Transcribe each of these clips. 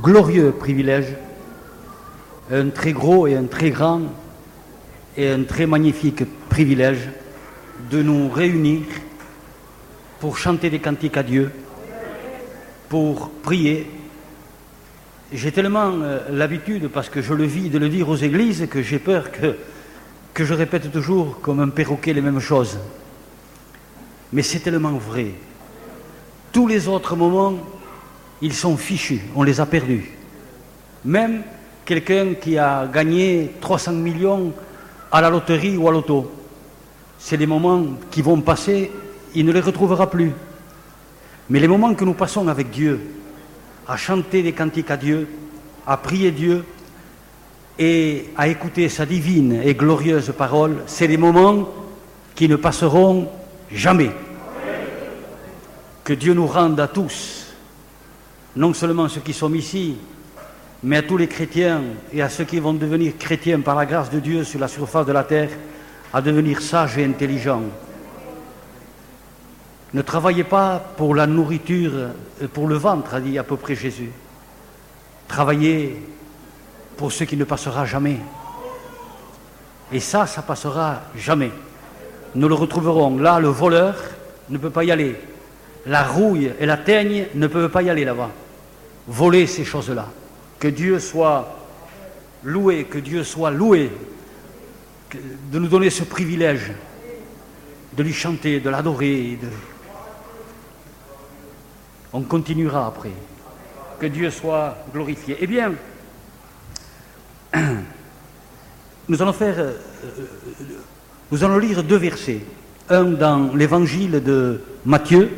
glorieux privilège, un très gros et un très grand et un très magnifique privilège de nous réunir pour chanter des cantiques à Dieu, pour prier. J'ai tellement l'habitude, parce que je le vis, de le dire aux églises, que j'ai peur que je répète toujours comme un perroquet les mêmes choses. Mais c'est tellement vrai. Tous les autres moments, ils sont fichus, on les a perdus. Même quelqu'un qui a gagné 300 millions à la loterie ou à l'auto, c'est des moments qui vont passer, il ne les retrouvera plus. Mais les moments que nous passons avec Dieu, à chanter des cantiques à Dieu, à prier Dieu et à écouter sa divine et glorieuse parole, c'est des moments qui ne passeront jamais. Que Dieu nous rende à tous, non seulement ceux qui sont ici, mais à tous les chrétiens et à ceux qui vont devenir chrétiens par la grâce de Dieu sur la surface de la terre, à devenir sages et intelligents. Ne travaillez pas pour la nourriture, pour le ventre, a dit à peu près Jésus. Travaillez pour ce qui ne passera jamais. Et ça passera jamais. Nous le retrouverons. Là, le voleur ne peut pas y aller. La rouille et la teigne ne peuvent pas y aller là-bas. Voler ces choses-là. Que Dieu soit loué, de nous donner ce privilège de lui chanter, de l'adorer. On continuera après. Que Dieu soit glorifié. Eh bien, nous allons lire deux versets. Un dans l'évangile de Matthieu,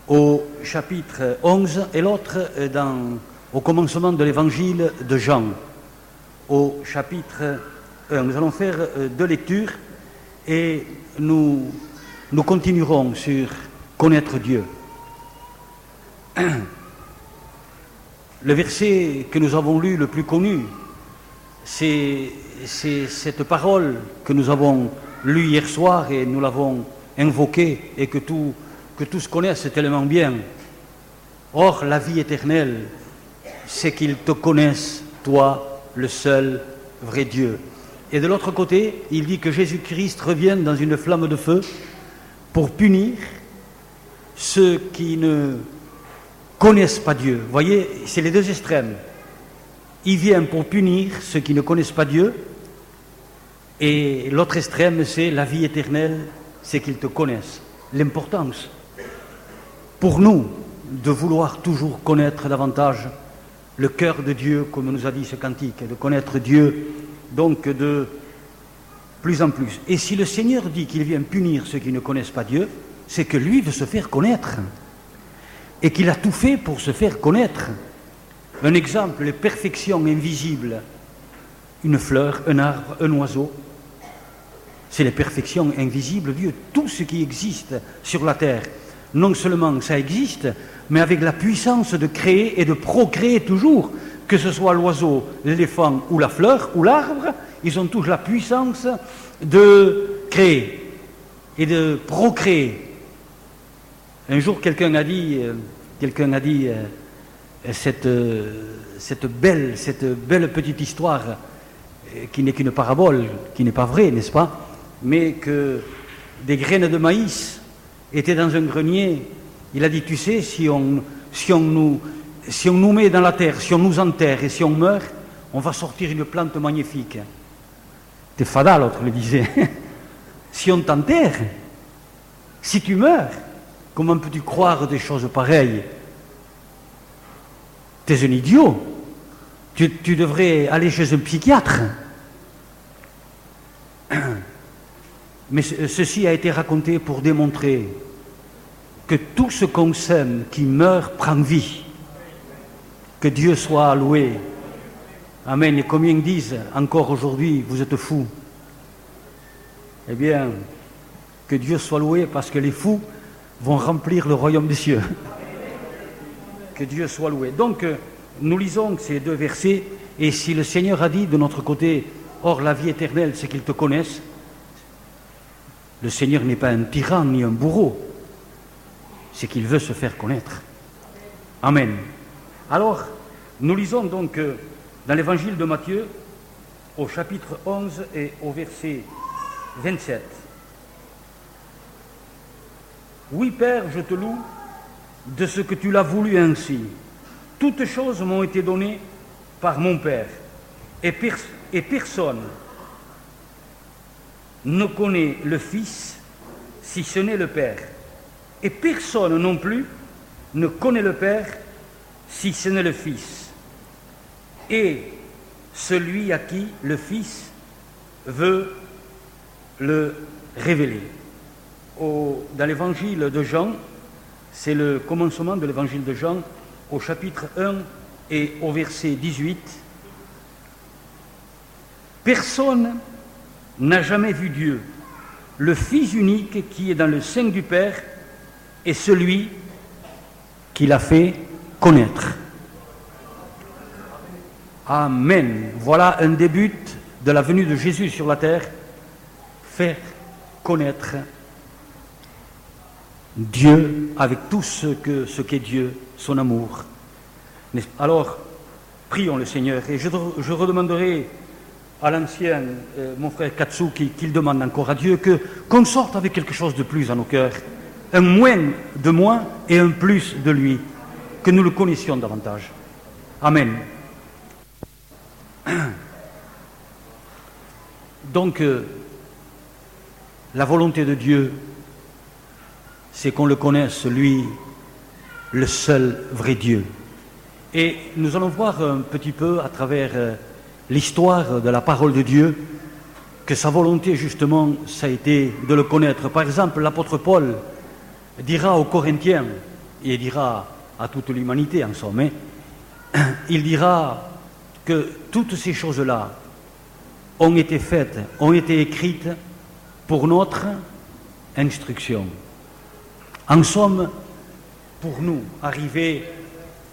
au chapitre 11, et l'autre au commencement de l'évangile de Jean, au chapitre 1. Nous allons faire deux lectures et nous continuerons sur connaître Dieu. Le verset que nous avons lu, le plus connu, c'est cette parole que nous avons lue hier soir et nous l'avons invoquée et que tous connaissent tellement bien. Or, la vie éternelle, c'est qu'ils te connaissent, toi, le seul vrai Dieu. Et de l'autre côté, il dit que Jésus-Christ revient dans une flamme de feu pour punir ceux qui ne connaissent pas Dieu. Vous voyez, c'est les deux extrêmes. Il vient pour punir ceux qui ne connaissent pas Dieu, et l'autre extrême, c'est la vie éternelle, c'est qu'ils te connaissent. L'importance pour nous de vouloir toujours connaître davantage le cœur de Dieu, comme nous a dit ce cantique, de connaître Dieu, donc de plus en plus. Et si le Seigneur dit qu'il vient punir ceux qui ne connaissent pas Dieu, c'est que lui veut se faire connaître, et qu'il a tout fait pour se faire connaître. Un exemple, les perfections invisibles, une fleur, un arbre, un oiseau, c'est les perfections invisibles de Dieu. Tout ce qui existe sur la terre, non seulement ça existe, mais avec la puissance de créer et de procréer toujours, que ce soit l'oiseau, l'éléphant ou la fleur ou l'arbre, ils ont tous la puissance de créer et de procréer. Un jour, quelqu'un a dit cette belle petite histoire qui n'est qu'une parabole, qui n'est pas vraie, n'est-ce pas? Mais que des graines de maïs étaient dans un grenier. Il a dit, tu sais, si on nous met dans la terre, si on nous enterre et si on meurt, on va sortir une plante magnifique. T'es fada, l'autre le disait. Si on t'enterre, si tu meurs, comment peux-tu croire des choses pareilles? T'es un idiot. Tu devrais aller chez un psychiatre. Mais ceci a été raconté pour démontrer que tout ce qu'on sème qui meurt prend vie. Que Dieu soit loué. Amen. Et combien disent encore aujourd'hui, vous êtes fous? Eh bien, que Dieu soit loué, parce que les fous vont remplir le royaume des cieux. Que Dieu soit loué. Donc, nous lisons ces deux versets, et si le Seigneur a dit de notre côté, or la vie éternelle, c'est qu'ils te connaissent, le Seigneur n'est pas un tyran ni un bourreau, c'est qu'il veut se faire connaître. Amen. Alors, nous lisons donc dans l'évangile de Matthieu, au chapitre 11 et au verset 27. Oui, Père, je te loue de ce que tu l'as voulu ainsi. Toutes choses m'ont été données par mon Père, et personne ne connaît le Fils si ce n'est le Père. Et personne non plus ne connaît le Père si ce n'est le Fils. Et celui à qui le Fils veut le révéler. Dans l'évangile de Jean, c'est le commencement de l'évangile de Jean, au chapitre 1 et au verset 18. Personne n'a jamais vu Dieu. Le Fils unique qui est dans le sein du Père est celui qui l'a fait connaître. Amen. Voilà un des buts de la venue de Jésus sur la terre, faire connaître Dieu avec tout ce qu'est Dieu, son amour. Alors, prions le Seigneur, et je redemanderai à l'ancien, mon frère Katsuki, qu'il demande encore à Dieu qu'on sorte avec quelque chose de plus à nos cœurs, un moins de moi et un plus de lui, que nous le connaissions davantage. Amen. Donc, la volonté de Dieu, c'est qu'on le connaisse, lui, le seul vrai Dieu. Et nous allons voir un petit peu à travers l'histoire de la parole de Dieu que sa volonté, justement, ça a été de le connaître. Par exemple, l'apôtre Paul dira aux Corinthiens, et dira à toute l'humanité en somme, il dira que toutes ces choses-là ont été faites, ont été écrites pour notre instruction. En somme, pour nous, arriver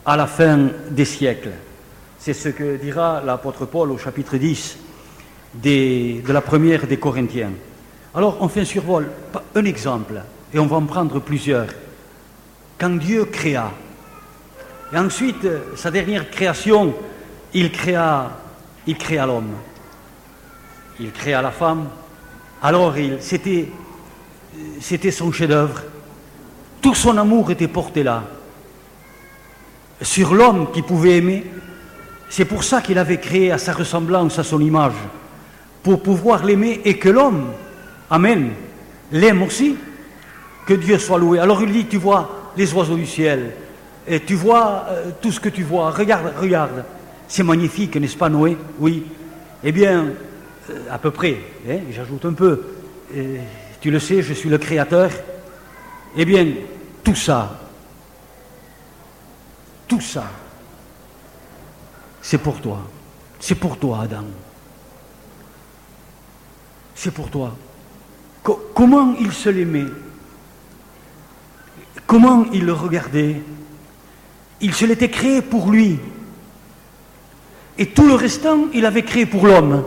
à la fin des siècles. C'est ce que dira l'apôtre Paul au chapitre 10 de la première des Corinthiens. Alors, on fait un survol, un exemple, et on va en prendre plusieurs. Quand Dieu créa, et ensuite, sa dernière création, il créa l'homme. Il créa la femme. Alors, c'était son chef-d'œuvre. Tout son amour était porté là, sur l'homme qu'il pouvait aimer. C'est pour ça qu'il avait créé à sa ressemblance, à son image, pour pouvoir l'aimer et que l'homme, amen, l'aime aussi. Que Dieu soit loué. Alors il dit, tu vois les oiseaux du ciel, et tu vois tout ce que tu vois, regarde, c'est magnifique, n'est-ce pas Noé? Oui. Eh bien, à peu près, j'ajoute un peu, tu le sais, je suis le créateur. Eh bien, tout ça, c'est pour toi. C'est pour toi, Adam. C'est pour toi. Comment il se l'aimait? Comment il le regardait? Il se l'était créé pour lui. Et tout le restant, il avait créé pour l'homme.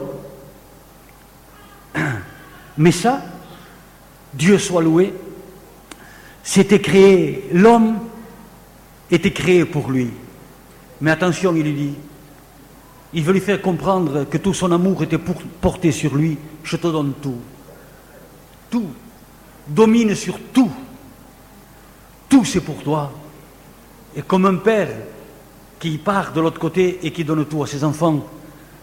Mais ça, Dieu soit loué, c'était créé, l'homme était créé pour lui. Mais attention, il lui dit, il veut lui faire comprendre que tout son amour était porté sur lui. Je te donne tout. Tout. Domine sur tout. Tout c'est pour toi. Et comme un père qui part de l'autre côté et qui donne tout à ses enfants,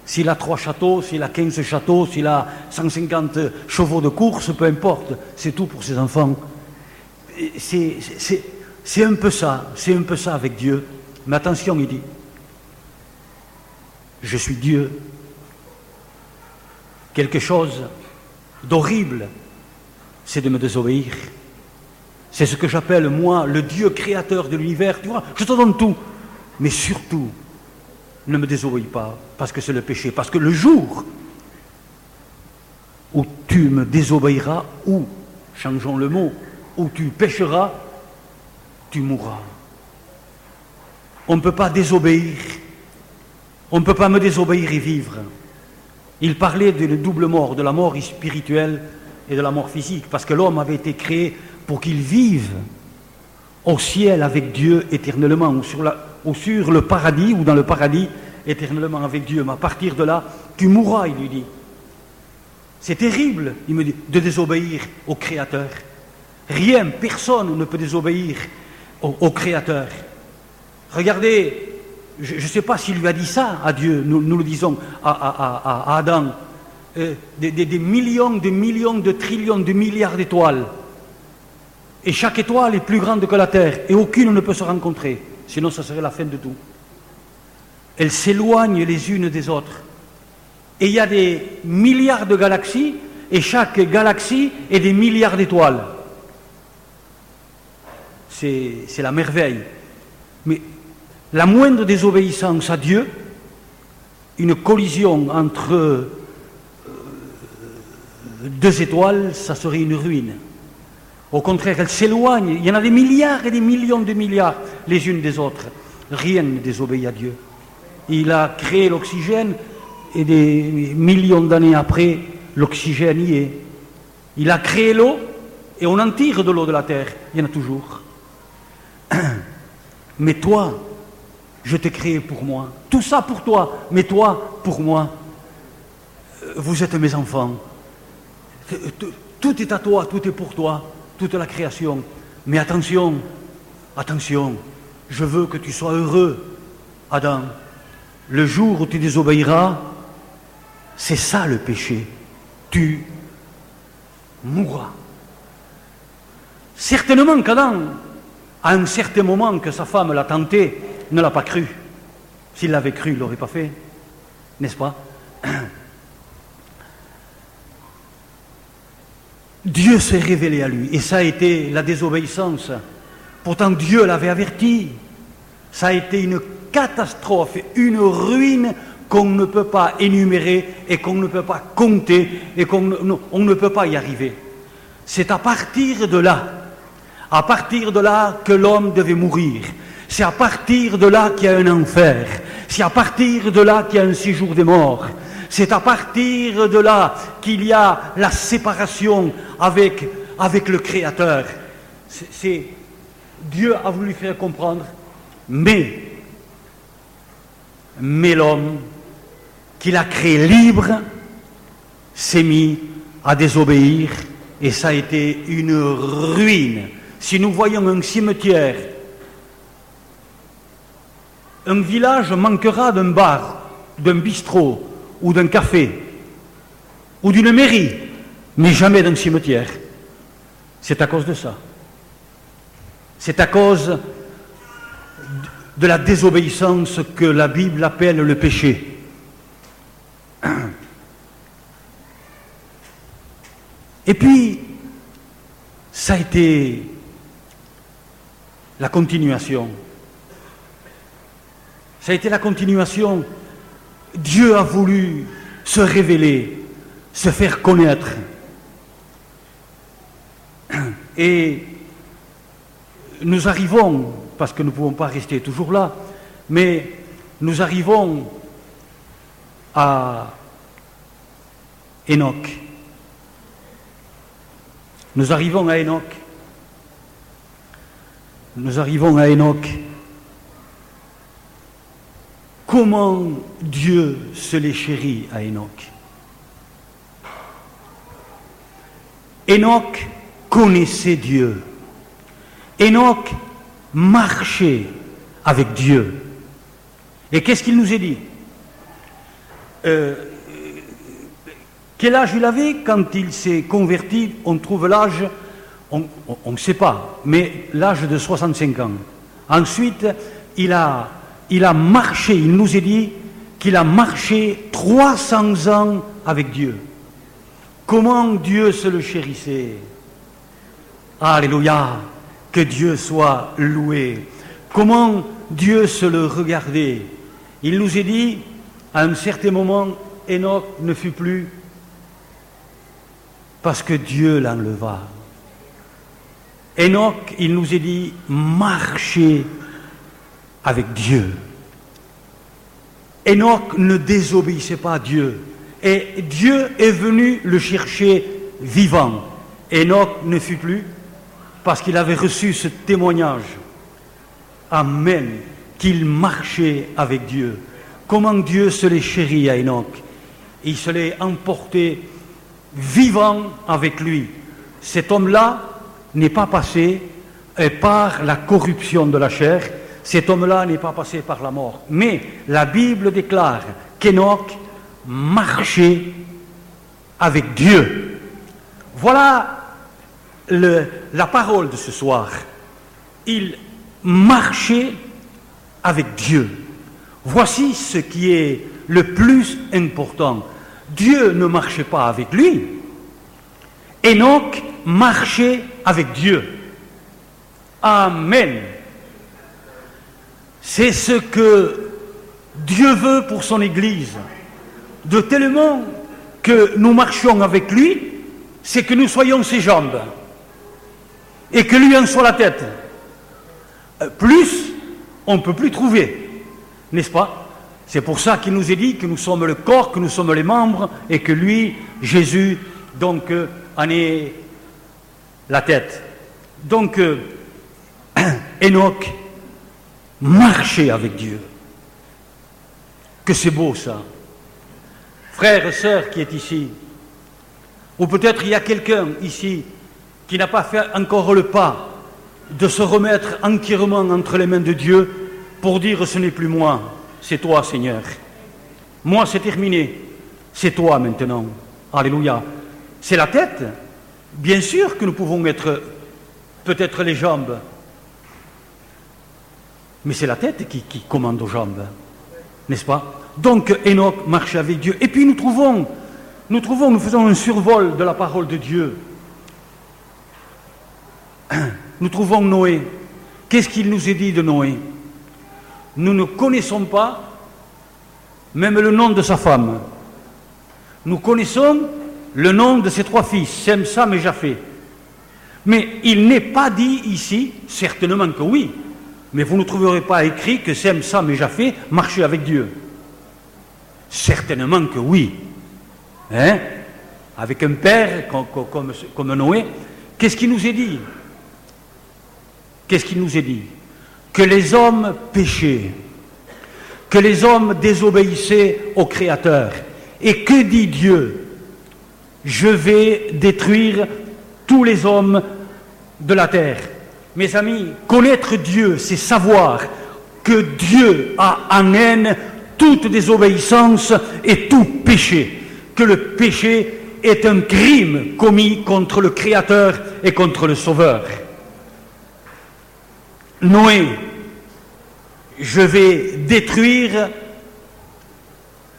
s'il a 3 châteaux, s'il a 15 châteaux, s'il a 150 chevaux de course, peu importe, c'est tout pour ses enfants. C'est un peu ça avec Dieu. Mais attention, il dit, je suis Dieu. Quelque chose d'horrible, c'est de me désobéir. C'est ce que j'appelle, moi, le Dieu créateur de l'univers. Tu vois, je te donne tout. Mais surtout, ne me désobéis pas, parce que c'est le péché. Parce que le jour où tu me désobéiras, ou, changeons le mot, où tu pécheras, tu mourras. On ne peut pas désobéir. On ne peut pas me désobéir et vivre. Il parlait de la double mort, de la mort spirituelle et de la mort physique, parce que l'homme avait été créé pour qu'il vive au ciel avec Dieu éternellement, ou sur le paradis, ou dans le paradis, éternellement avec Dieu. Mais à partir de là, tu mourras, il lui dit. C'est terrible, il me dit, de désobéir au Créateur. Rien, personne ne peut désobéir au Créateur. Regardez, je ne sais pas s'il lui a dit ça à Dieu, nous le disons à Adam, des millions, de trillions, de milliards d'étoiles. Et chaque étoile est plus grande que la Terre, et aucune ne peut se rencontrer, sinon ça serait la fin de tout. Elles s'éloignent les unes des autres. Et il y a des milliards de galaxies, et chaque galaxie est des milliards d'étoiles. C'est la merveille. Mais la moindre désobéissance à Dieu, une collision entre deux étoiles, ça serait une ruine. Au contraire, elles s'éloignent. Il y en a des milliards et des millions de milliards les unes des autres. Rien ne désobéit à Dieu. Il a créé l'oxygène et des millions d'années après, l'oxygène y est. Il a créé l'eau et on en tire de l'eau de la terre. Il y en a toujours. Mais toi, je t'ai créé pour moi. Tout ça pour toi, mais toi pour moi. Vous êtes mes enfants. Tout est à toi, tout est pour toi, toute la création. Mais attention, attention, je veux que tu sois heureux, Adam. Le jour où tu désobéiras, c'est ça le péché. Tu mourras. Certainement qu'Adam, à un certain moment que sa femme l'a tenté, ne l'a pas cru. S'il l'avait cru, il ne l'aurait pas fait. N'est-ce pas? Dieu s'est révélé à lui, et ça a été la désobéissance. Pourtant, Dieu l'avait averti. Ça a été une catastrophe, une ruine qu'on ne peut pas énumérer et qu'on ne peut pas compter et qu'on ne peut pas y arriver. C'est à partir de là que l'homme devait mourir. C'est à partir de là qu'il y a un enfer. C'est à partir de là qu'il y a un séjour des morts. C'est à partir de là qu'il y a la séparation avec le Créateur. Dieu a voulu faire comprendre, mais l'homme qu'il a créé libre s'est mis à désobéir et ça a été une ruine. Si nous voyons un cimetière, un village manquera d'un bar, d'un bistrot ou d'un café ou d'une mairie, mais jamais d'un cimetière. C'est à cause de ça. C'est à cause de la désobéissance que la Bible appelle le péché. Et puis, ça a été la continuation. Ça a été la continuation. Dieu a voulu se révéler, se faire connaître. Et nous arrivons, parce que nous ne pouvons pas rester toujours là, mais nous arrivons à Enoch. Nous arrivons à Enoch. Nous arrivons à Enoch. Comment Dieu se les chérit à Enoch. Enoch connaissait Dieu. Enoch marchait avec Dieu. Et qu'est-ce qu'il nous a dit? Quel âge il avait quand il s'est converti? On trouve l'âge, on ne sait pas, mais l'âge de 65 ans. Ensuite, il a marché, il nous a dit qu'il a marché 300 ans avec Dieu. Comment Dieu se le chérissait. Alléluia, que Dieu soit loué. Comment Dieu se le regardait. Il nous a dit, à un certain moment, Enoch ne fut plus parce que Dieu l'enleva. Enoch, il nous a dit, marchez avec Dieu. Enoch ne désobéissait pas à Dieu. Et Dieu est venu le chercher vivant. Enoch ne fut plus parce qu'il avait reçu ce témoignage. Amen. qu'il marchait avec Dieu. Comment Dieu se l'est chéri à Enoch. Il se l'est emporté vivant avec lui. Cet homme-là n'est pas passé par la corruption de la chair. Cet homme-là n'est pas passé par la mort. Mais la Bible déclare qu'Enoch marchait avec Dieu. Voilà la parole de ce soir. Il marchait avec Dieu. Voici ce qui est le plus important. Dieu ne marchait pas avec lui. Enoch marchait avec Dieu. Amen. C'est ce que Dieu veut pour son Église. De tellement que nous marchions avec lui, c'est que nous soyons ses jambes et que lui en soit la tête. Plus, on ne peut plus trouver, n'est-ce pas? C'est pour ça qu'il nous est dit que nous sommes le corps, que nous sommes les membres et que lui, Jésus, donc, en est la tête. Donc, Enoch marchait avec Dieu. Que c'est beau ça. Frères et sœurs qui est ici, ou peut-être il y a quelqu'un ici qui n'a pas fait encore le pas de se remettre entièrement entre les mains de Dieu pour dire ce n'est plus moi, c'est toi Seigneur. Moi c'est terminé, c'est toi maintenant. Alléluia. C'est la tête. Bien sûr que nous pouvons être peut-être les jambes, mais c'est la tête qui commande aux jambes, n'est-ce pas? Donc Enoch marchait avec Dieu. Et puis nous faisons un survol de la parole de Dieu. Nous trouvons Noé. Qu'est-ce qu'il nous est dit de Noé? Nous ne connaissons pas même le nom de sa femme. Nous connaissons le nom de ses 3 fils, Sem, Sam et Japheth. Mais il n'est pas dit ici, certainement que oui, mais vous ne trouverez pas écrit que Sem, Sam et Japheth marchaient avec Dieu. Certainement que oui. Hein? Avec un père comme Noé. Qu'est-ce qu'il nous est dit? Qu'est-ce qu'il nous est dit? Que les hommes péchaient, que les hommes désobéissaient au Créateur. Et que dit Dieu? Je vais détruire tous les hommes de la terre. Mes amis, connaître Dieu, c'est savoir que Dieu a en haine toute désobéissance et tout péché, que le péché est un crime commis contre le Créateur et contre le Sauveur. Noé, je vais détruire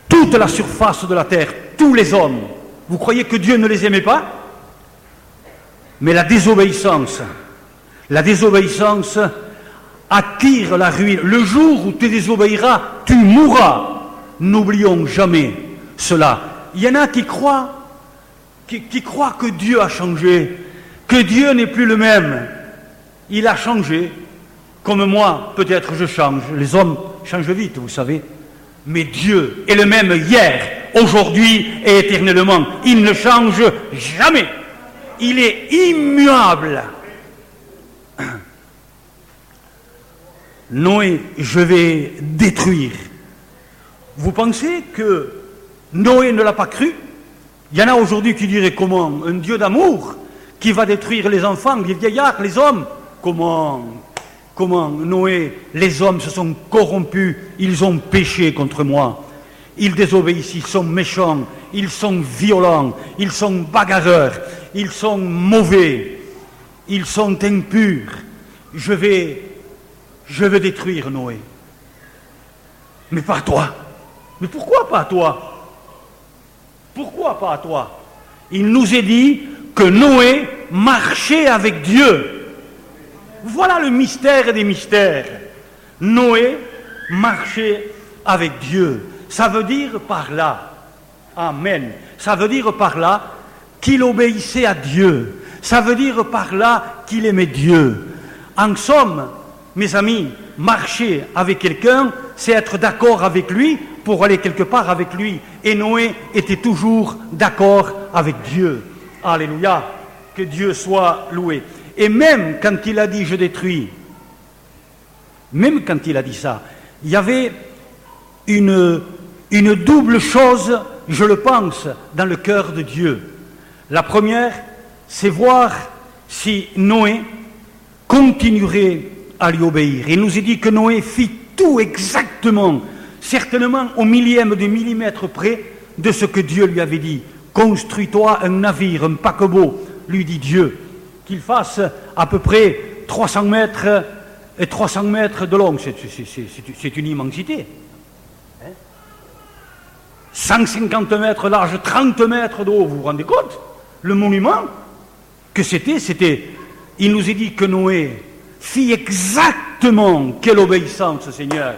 toute la surface de la terre, tous les hommes. Vous croyez que Dieu ne les aimait pas? Mais la désobéissance attire la ruine. Le jour où tu désobéiras, tu mourras. N'oublions jamais cela. Il y en a qui croient que Dieu a changé, que Dieu n'est plus le même. Il a changé. Comme moi, peut-être je change. Les hommes changent vite, vous savez. Mais Dieu est le même hier, aujourd'hui et éternellement. Il ne change jamais. Il est immuable. Noé, je vais détruire. Vous pensez que Noé ne l'a pas cru? Il y en a aujourd'hui qui diraient comment? Un Dieu d'amour qui va détruire les enfants, les vieillards, les hommes? Comment Noé, les hommes se sont corrompus, ils ont péché contre moi. Ils désobéissent, ils sont méchants, ils sont violents, ils sont bagarreurs, ils sont mauvais, ils sont impurs. Je vais détruire Noé. Mais pas toi. Mais pourquoi pas toi? Pourquoi pas toi? Il nous est dit que Noé marchait avec Dieu. Voilà le mystère des mystères. Noé marchait avec Dieu. Ça veut dire par là, amen, ça veut dire par là qu'il obéissait à Dieu. Ça veut dire par là qu'il aimait Dieu. En somme, mes amis, marcher avec quelqu'un, c'est être d'accord avec lui pour aller quelque part avec lui. Et Noé était toujours d'accord avec Dieu. Alléluia, que Dieu soit loué. Et même quand il a dit « je détruis », même quand il a dit ça, il y avait une double chose, je le pense, dans le cœur de Dieu. La première, c'est voir si Noé continuerait à lui obéir. Il nous est dit que Noé fit tout exactement, certainement au millième de millimètre près de ce que Dieu lui avait dit. Construis-toi un navire, un paquebot, lui dit Dieu, qu'il fasse à peu près 300 mètres et 300 mètres de long. C'est une immensité. 150 mètres large, 30 mètres de haut, vous vous rendez compte? Le monument que c'était, il nous est dit que Noé fit exactement quelle obéissance, Seigneur,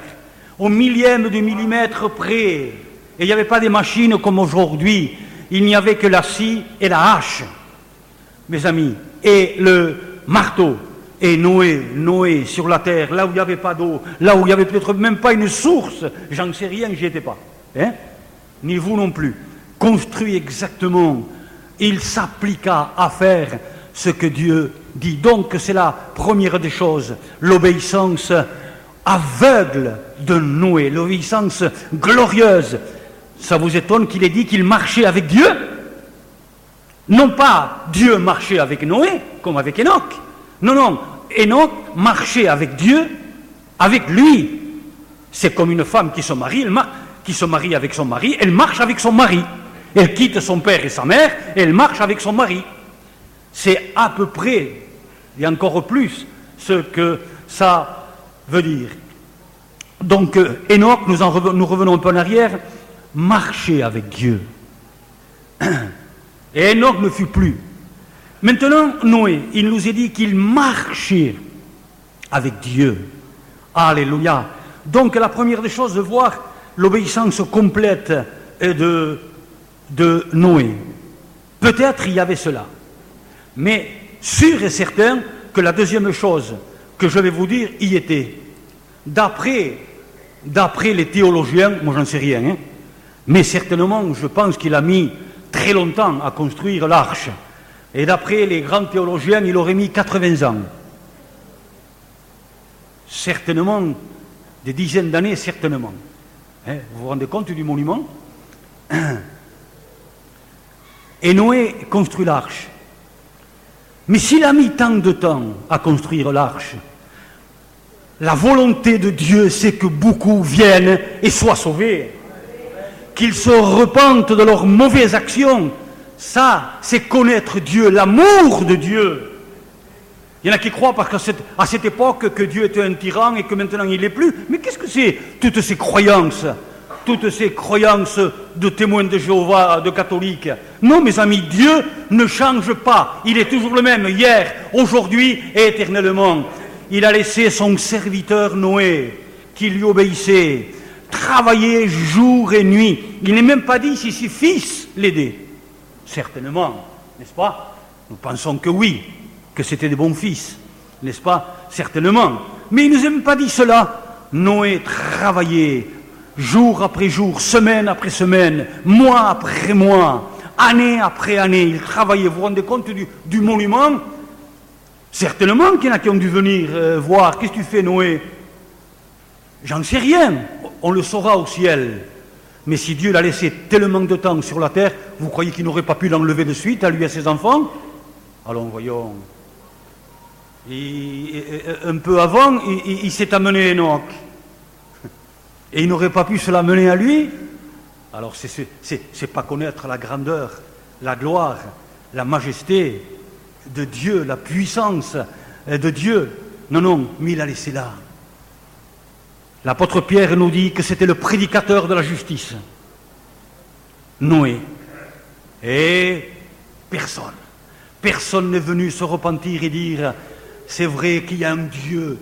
au millième de millimètre près. Et il n'y avait pas des machines comme aujourd'hui, il n'y avait que la scie et la hache, mes amis, et le marteau. Et Noé sur la terre, là où il n'y avait pas d'eau, là où il n'y avait peut-être même pas une source, j'en sais rien, j'y étais pas, hein? Ni vous non plus, construit exactement, il s'appliqua à faire ce que Dieu dit. Donc c'est la première des choses, l'obéissance aveugle de Noé, l'obéissance glorieuse. Ça vous étonne qu'il ait dit qu'il marchait avec Dieu? Non pas Dieu marchait avec Noé, comme avec Enoch. Non, Enoch marchait avec Dieu, avec lui. C'est comme une femme qui se marie, qui se marie avec son mari, elle marche avec son mari. Elle quitte son père et sa mère, et elle marche avec son mari. C'est à peu près, et encore plus, ce que ça veut dire. Donc, Enoch, nous revenons un peu en arrière, marchait avec Dieu. Et Enoch ne fut plus. Maintenant, Noé, il nous est dit qu'il marchait avec Dieu. Alléluia. Donc, la première des choses, de voir l'obéissance complète de Noé. Peut-être il y avait cela. Mais sûr et certain que la deuxième chose que je vais vous dire y était. D'après les théologiens, moi j'en sais rien, hein, mais certainement je pense qu'il a mis très longtemps à construire l'arche. Et d'après les grands théologiens, il aurait mis 80 ans. Certainement, des dizaines d'années, certainement. Hein, vous vous rendez compte du monument? Et Noé construit l'arche. Mais s'il a mis tant de temps à construire l'arche, la volonté de Dieu, c'est que beaucoup viennent et soient sauvés. Qu'ils se repentent de leurs mauvaises actions. Ça, c'est connaître Dieu, l'amour de Dieu. Il y en a qui croient parce qu'à cette époque que Dieu était un tyran et que maintenant il n'est plus. Mais qu'est-ce que c'est, toutes ces croyances de témoins de Jéhovah, de catholiques? Non, mes amis, Dieu ne change pas. Il est toujours le même, hier, aujourd'hui et éternellement. Il a laissé son serviteur Noé, qui lui obéissait, travailler jour et nuit. Il n'est même pas dit si ses fils l'aidaient. Certainement, n'est-ce pas? Nous pensons que oui, que c'était des bons fils, n'est-ce pas? Certainement. Mais il ne nous a même pas dit cela. Noé travaillait jour après jour, semaine après semaine, mois après mois, année après année. Il travaillait. Vous vous rendez compte du monument? Certainement qu'il y en a qui ont dû venir voir. Qu'est-ce que tu fais, Noé? J'en sais rien. On le saura au ciel. Mais si Dieu l'a laissé tellement de temps sur la terre, vous croyez qu'il n'aurait pas pu l'enlever de suite à lui et à ses enfants? Allons, voyons. Un peu avant, il s'est amené Enoch. Et il n'aurait pas pu se l'amener à lui? Alors c'est pas connaître la grandeur, la gloire, la majesté de Dieu, la puissance de Dieu. Non, mais il l'a laissé là. L'apôtre Pierre nous dit que c'était le prédicateur de la justice. Noé. Et personne n'est venu se repentir et dire c'est vrai qu'il y a un Dieu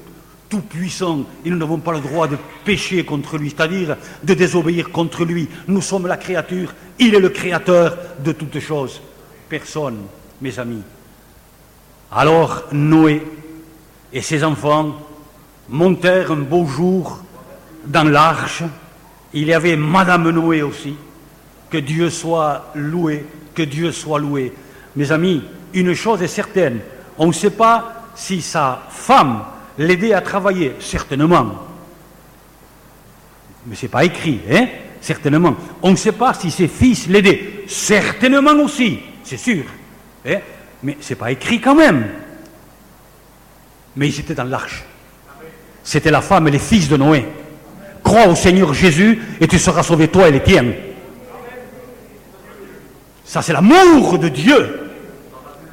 tout-puissant et nous n'avons pas le droit de pécher contre lui, c'est-à-dire de désobéir contre lui. Nous sommes la créature, il est le créateur de toutes choses. Personne, mes amis. Alors Noé et ses enfants montèrent un beau jour dans l'arche. Il y avait Madame Noé aussi. Que Dieu soit loué, que Dieu soit loué. Mes amis, une chose est certaine, on ne sait pas si sa femme, l'aider à travailler? Certainement. Mais ce n'est pas écrit, hein? Certainement. On ne sait pas si ses fils l'aidaient. Certainement aussi, c'est sûr. Hein? Mais ce n'est pas écrit quand même. Mais ils étaient dans l'arche. C'était la femme et les fils de Noé. Crois au Seigneur Jésus et tu seras sauvé, toi et les tiens. Ça, c'est l'amour de Dieu.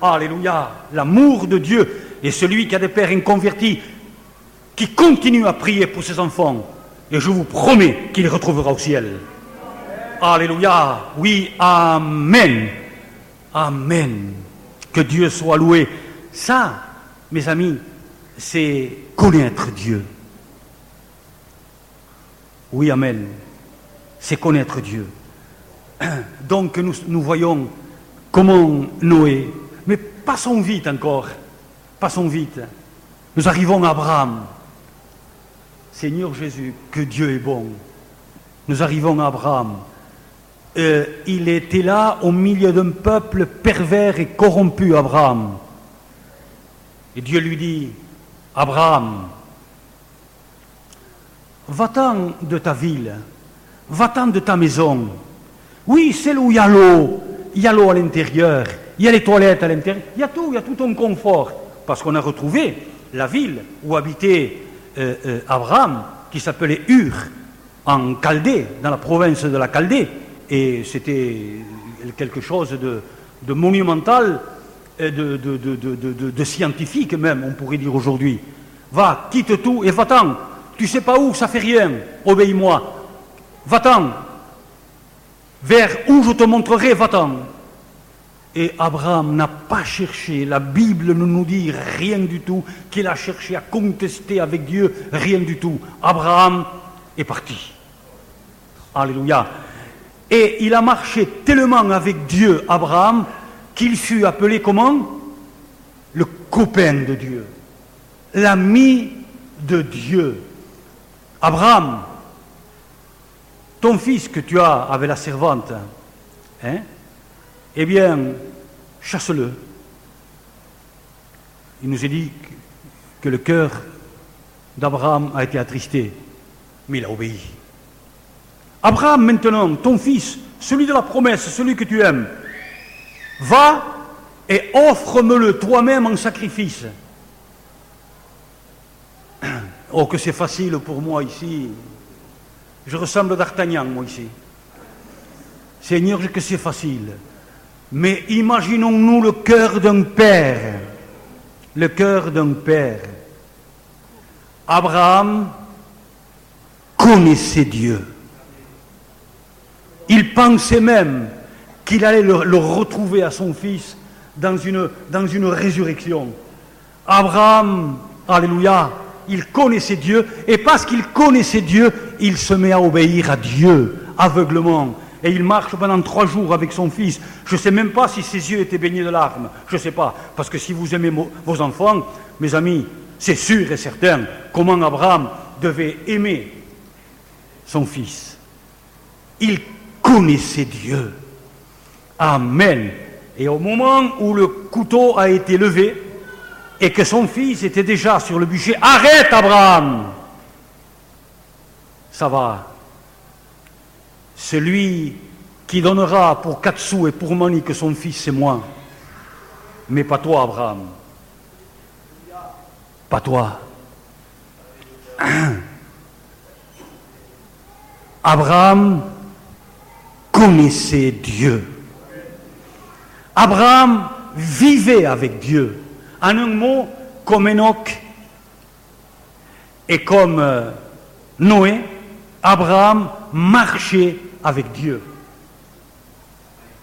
Alléluia, l'amour de Dieu. Et celui qui a des pères inconvertis, qui continue à prier pour ses enfants, et je vous promets qu'il les retrouvera au ciel. Alléluia, oui, amen. Amen. Que Dieu soit loué. Ça, mes amis, c'est connaître Dieu. Oui, amen. C'est connaître Dieu. Donc nous voyons comment Noé, mais passons vite encore, passons vite. Nous arrivons à Abraham. Seigneur Jésus, que Dieu est bon. Nous arrivons à Abraham. Il était là au milieu d'un peuple pervers et corrompu, Abraham. Et Dieu lui dit, Abraham, va-t'en de ta ville, va-t'en de ta maison. Oui, celle où il y a l'eau à l'intérieur, il y a les toilettes à l'intérieur, il y a tout ton confort. Parce qu'on a retrouvé la ville où habitait Abraham, qui s'appelait Ur, en Chaldée, dans la province de la Chaldée. Et c'était quelque chose de monumental, de scientifique même, on pourrait dire aujourd'hui. Va, quitte tout et va-t'en. Tu sais pas où, ça fait rien. Obéis-moi. Va-t'en. Vers où je te montrerai, va-t'en. Et Abraham n'a pas cherché, la Bible ne nous dit rien du tout, qu'il a cherché à contester avec Dieu, rien du tout. Abraham est parti. Alléluia. Et il a marché tellement avec Dieu, Abraham, qu'il fut appelé comment? Le copain de Dieu, l'ami de Dieu. Abraham, ton fils que tu as avec la servante, hein, eh bien, chasse-le. Il nous est dit que le cœur d'Abraham a été attristé, mais il a obéi. Abraham, maintenant, ton fils, celui de la promesse, celui que tu aimes, va et offre-me-le toi-même en sacrifice. Oh, que c'est facile pour moi ici. Je ressemble à D'Artagnan, moi, ici. Seigneur, que c'est facile. Mais imaginons-nous le cœur d'un père. Le cœur d'un père. Abraham connaissait Dieu. Il pensait même qu'il allait le retrouver à son fils dans une résurrection. Abraham, alléluia, il connaissait Dieu, et parce qu'il connaissait Dieu, il se met à obéir à Dieu, aveuglement. Et il marche pendant 3 jours avec son fils. Je ne sais même pas si ses yeux étaient baignés de larmes. Je ne sais pas. Parce que si vous aimez vos enfants, mes amis, c'est sûr et certain comment Abraham devait aimer son fils. Il connaissait Dieu. Amen. Et au moment où le couteau a été levé et que son fils était déjà sur le bûcher, arrête Abraham! Ça va. Celui qui donnera pour 4 sous et pour Mani que son fils, c'est moi. Mais pas toi, Abraham. Pas toi. Abraham connaissait Dieu. Abraham vivait avec Dieu. En un mot, comme Enoch et comme Noé, Abraham marchait avec Dieu.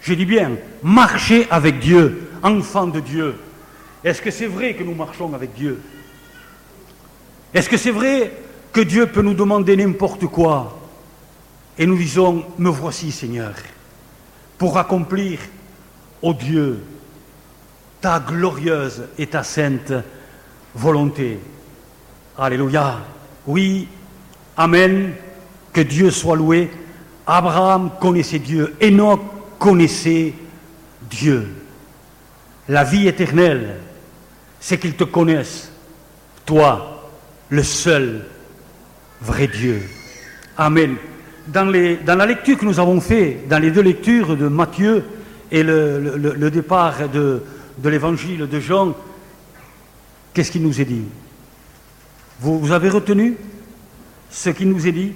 Je dis bien, marcher avec Dieu, enfant de Dieu. Est-ce que c'est vrai que nous marchons avec Dieu? Est-ce que c'est vrai que Dieu peut nous demander n'importe quoi et nous disons, me voici Seigneur, pour accomplir, ô Dieu, ta glorieuse et ta sainte volonté. Alléluia. Oui, amen, que Dieu soit loué. Abraham connaissait Dieu, Enoch connaissait Dieu. La vie éternelle, c'est qu'ils te connaissent, toi, le seul vrai Dieu. Amen. Dans la lecture que nous avons faite, dans les deux lectures de Matthieu et le départ de l'évangile de Jean, qu'est-ce qu'il nous est dit? Vous avez retenu ce qu'il nous est dit?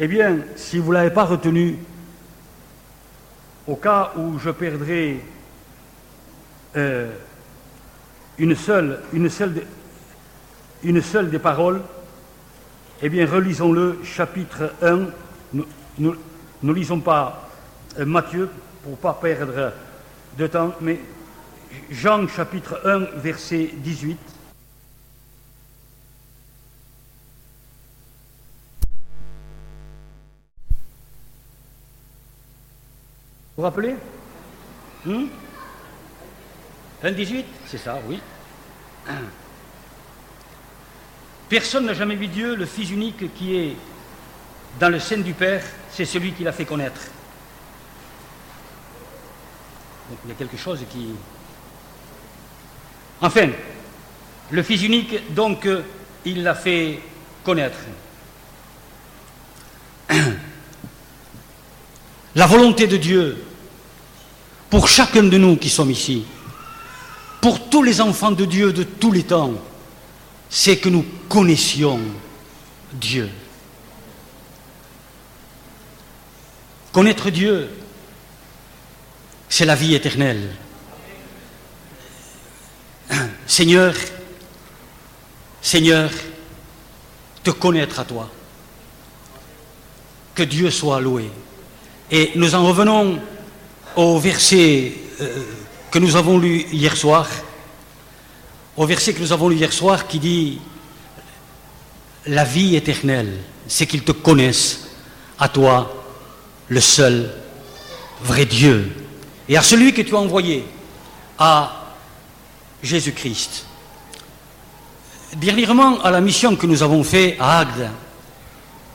Eh bien, si vous ne l'avez pas retenu, au cas où je perdrai une seule des paroles, eh bien, relisons-le, chapitre 1. Nous ne lisons pas Matthieu pour ne pas perdre de temps, mais Jean, chapitre 1, verset 18. Vous vous rappelez 1,18, c'est ça, oui. Personne n'a jamais vu Dieu, le Fils unique qui est dans le sein du Père, c'est celui qui l'a fait connaître. Donc il y a quelque chose qui... Enfin, le Fils unique, donc, il l'a fait connaître. La volonté de Dieu, pour chacun de nous qui sommes ici, pour tous les enfants de Dieu de tous les temps, c'est que nous connaissions Dieu. Connaître Dieu, c'est la vie éternelle. Seigneur, te connaître à toi. Que Dieu soit loué. Et nous en revenons au verset que nous avons lu hier soir, qui dit « La vie éternelle, c'est qu'ils te connaissent, à toi, le seul vrai Dieu, et à celui que tu as envoyé, à Jésus-Christ. » Dernièrement, à la mission que nous avons faite à Agde,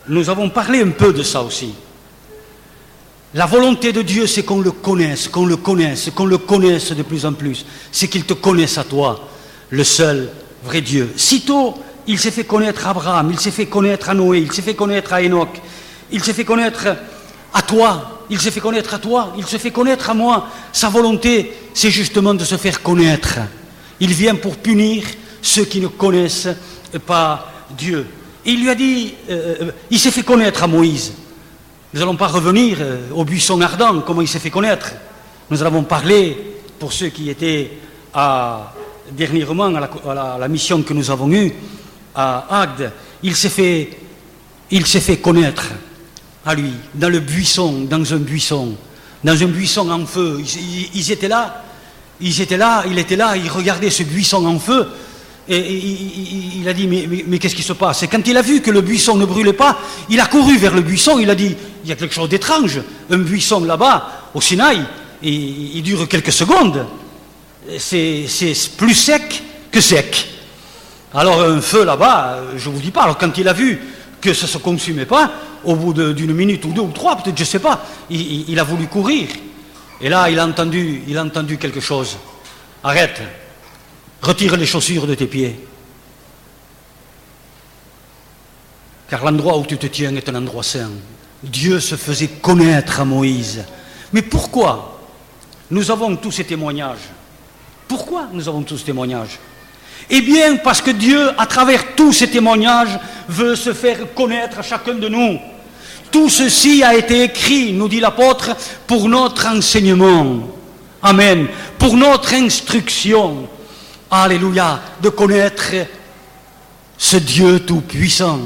nous avons parlé un peu de ça aussi. La volonté de Dieu, c'est qu'on le connaisse de plus en plus. C'est qu'il te connaisse à toi, le seul vrai Dieu. Sitôt, il s'est fait connaître à Abraham, il s'est fait connaître à Noé, il s'est fait connaître à Enoch, il s'est fait connaître à toi, il s'est fait connaître à toi, il se fait connaître à moi. Sa volonté, c'est justement de se faire connaître. Il vient pour punir ceux qui ne connaissent pas Dieu. Il lui a dit, il s'est fait connaître à Moïse. Nous n'allons pas revenir au buisson ardent, comment il s'est fait connaître. Nous en avons parlé pour ceux qui étaient dernièrement à la mission que nous avons eue à Agde. Il s'est fait connaître à lui, dans un buisson en feu. Il était là, il regardait ce buisson en feu. Et il a dit, mais qu'est-ce qui se passe? Et quand il a vu que le buisson ne brûlait pas, il a couru vers le buisson, il a dit, il y a quelque chose d'étrange. Un buisson là-bas, au Sinaï, il dure quelques secondes. C'est plus sec que sec. Alors un feu là-bas, je ne vous dis pas, alors quand il a vu que ça ne se consumait pas, au bout d'une minute ou deux ou trois, peut-être, je ne sais pas, il a voulu courir. Et là, il a entendu quelque chose. Arrête. Retire les chaussures de tes pieds. Car l'endroit où tu te tiens est un endroit saint. Dieu se faisait connaître à Moïse. Mais pourquoi nous avons tous ces témoignages? Pourquoi nous avons tous ces témoignages? Eh bien, parce que Dieu, à travers tous ces témoignages, veut se faire connaître à chacun de nous. Tout ceci a été écrit, nous dit l'apôtre, pour notre enseignement. Amen. Pour notre instruction. Alléluia, de connaître ce Dieu tout-puissant.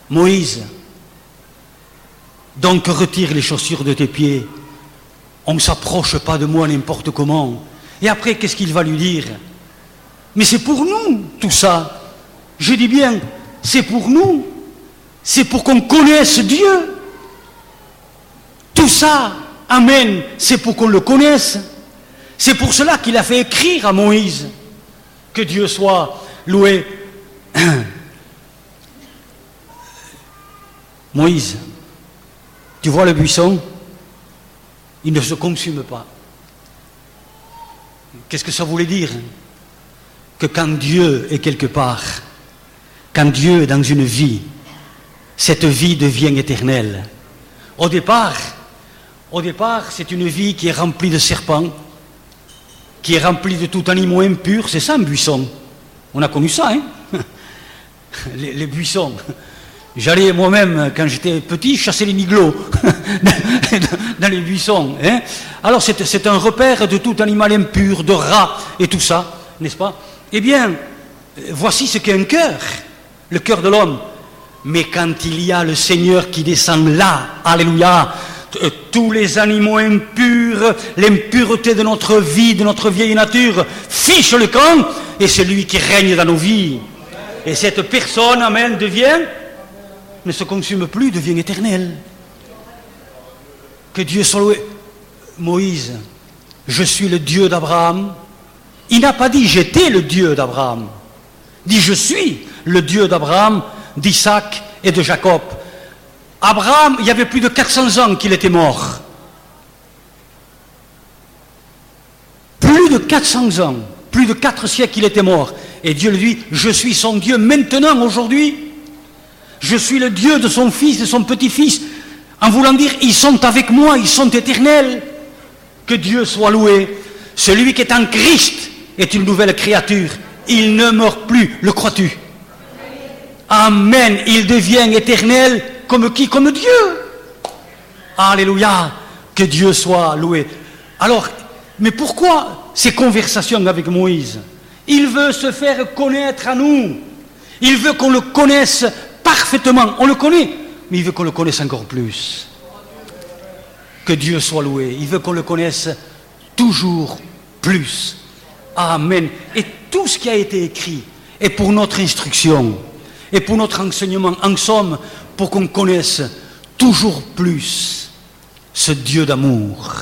Moïse, donc retire les chaussures de tes pieds. On ne s'approche pas de moi n'importe comment. Et après, qu'est-ce qu'il va lui dire? Mais c'est pour nous, tout ça. Je dis bien, c'est pour nous. C'est pour qu'on connaisse Dieu. Tout ça, amen, c'est pour qu'on le connaisse. C'est pour cela qu'il a fait écrire à Moïse. Que Dieu soit loué. Moïse, tu vois le buisson? Il ne se consume pas. Qu'est-ce que ça voulait dire? que quand Dieu est quelque part, quand Dieu est dans une vie, cette vie devient éternelle. Au départ, c'est une vie qui est remplie de serpents, qui est remplie de tout animal impur. C'est ça un buisson. On a connu ça, hein? Les buissons. J'allais moi-même, quand j'étais petit, chasser les niglots dans les buissons. Hein? Alors c'est un repère de tout animal impur, de rats et tout ça, n'est-ce pas? Eh bien, voici ce qu'est un cœur, le cœur de l'homme. Mais quand il y a le Seigneur qui descend là, alléluia, tous les animaux impurs, l'impureté de notre vie, de notre vieille nature, fiche le camp, et c'est lui qui règne dans nos vies. Et cette personne, amen, ne se consume plus, devient éternelle. Que Dieu soit loué. Moïse, je suis le Dieu d'Abraham. Il n'a pas dit j'étais le Dieu d'Abraham. Il dit je suis le Dieu d'Abraham, d'Isaac et de Jacob. Abraham, il y avait plus de 400 ans qu'il était mort. Plus de 400 ans, plus de 4 siècles qu'il était mort. Et Dieu lui dit, je suis son Dieu maintenant, aujourd'hui. Je suis le Dieu de son fils, de son petit-fils. En voulant dire, ils sont avec moi, ils sont éternels. Que Dieu soit loué. Celui qui est en Christ est une nouvelle créature. Il ne meurt plus, le crois-tu? Amen. Il devient éternel comme qui? Comme Dieu. Alléluia. Que Dieu soit loué. Alors, mais pourquoi ces conversations avec Moïse? Il veut se faire connaître à nous. Il veut qu'on le connaisse parfaitement. On le connaît, mais il veut qu'on le connaisse encore plus. Que Dieu soit loué. Il veut qu'on le connaisse toujours plus. Amen. Et tout ce qui a été écrit est pour notre instruction et pour notre enseignement. En somme, pour qu'on connaisse toujours plus ce Dieu d'amour.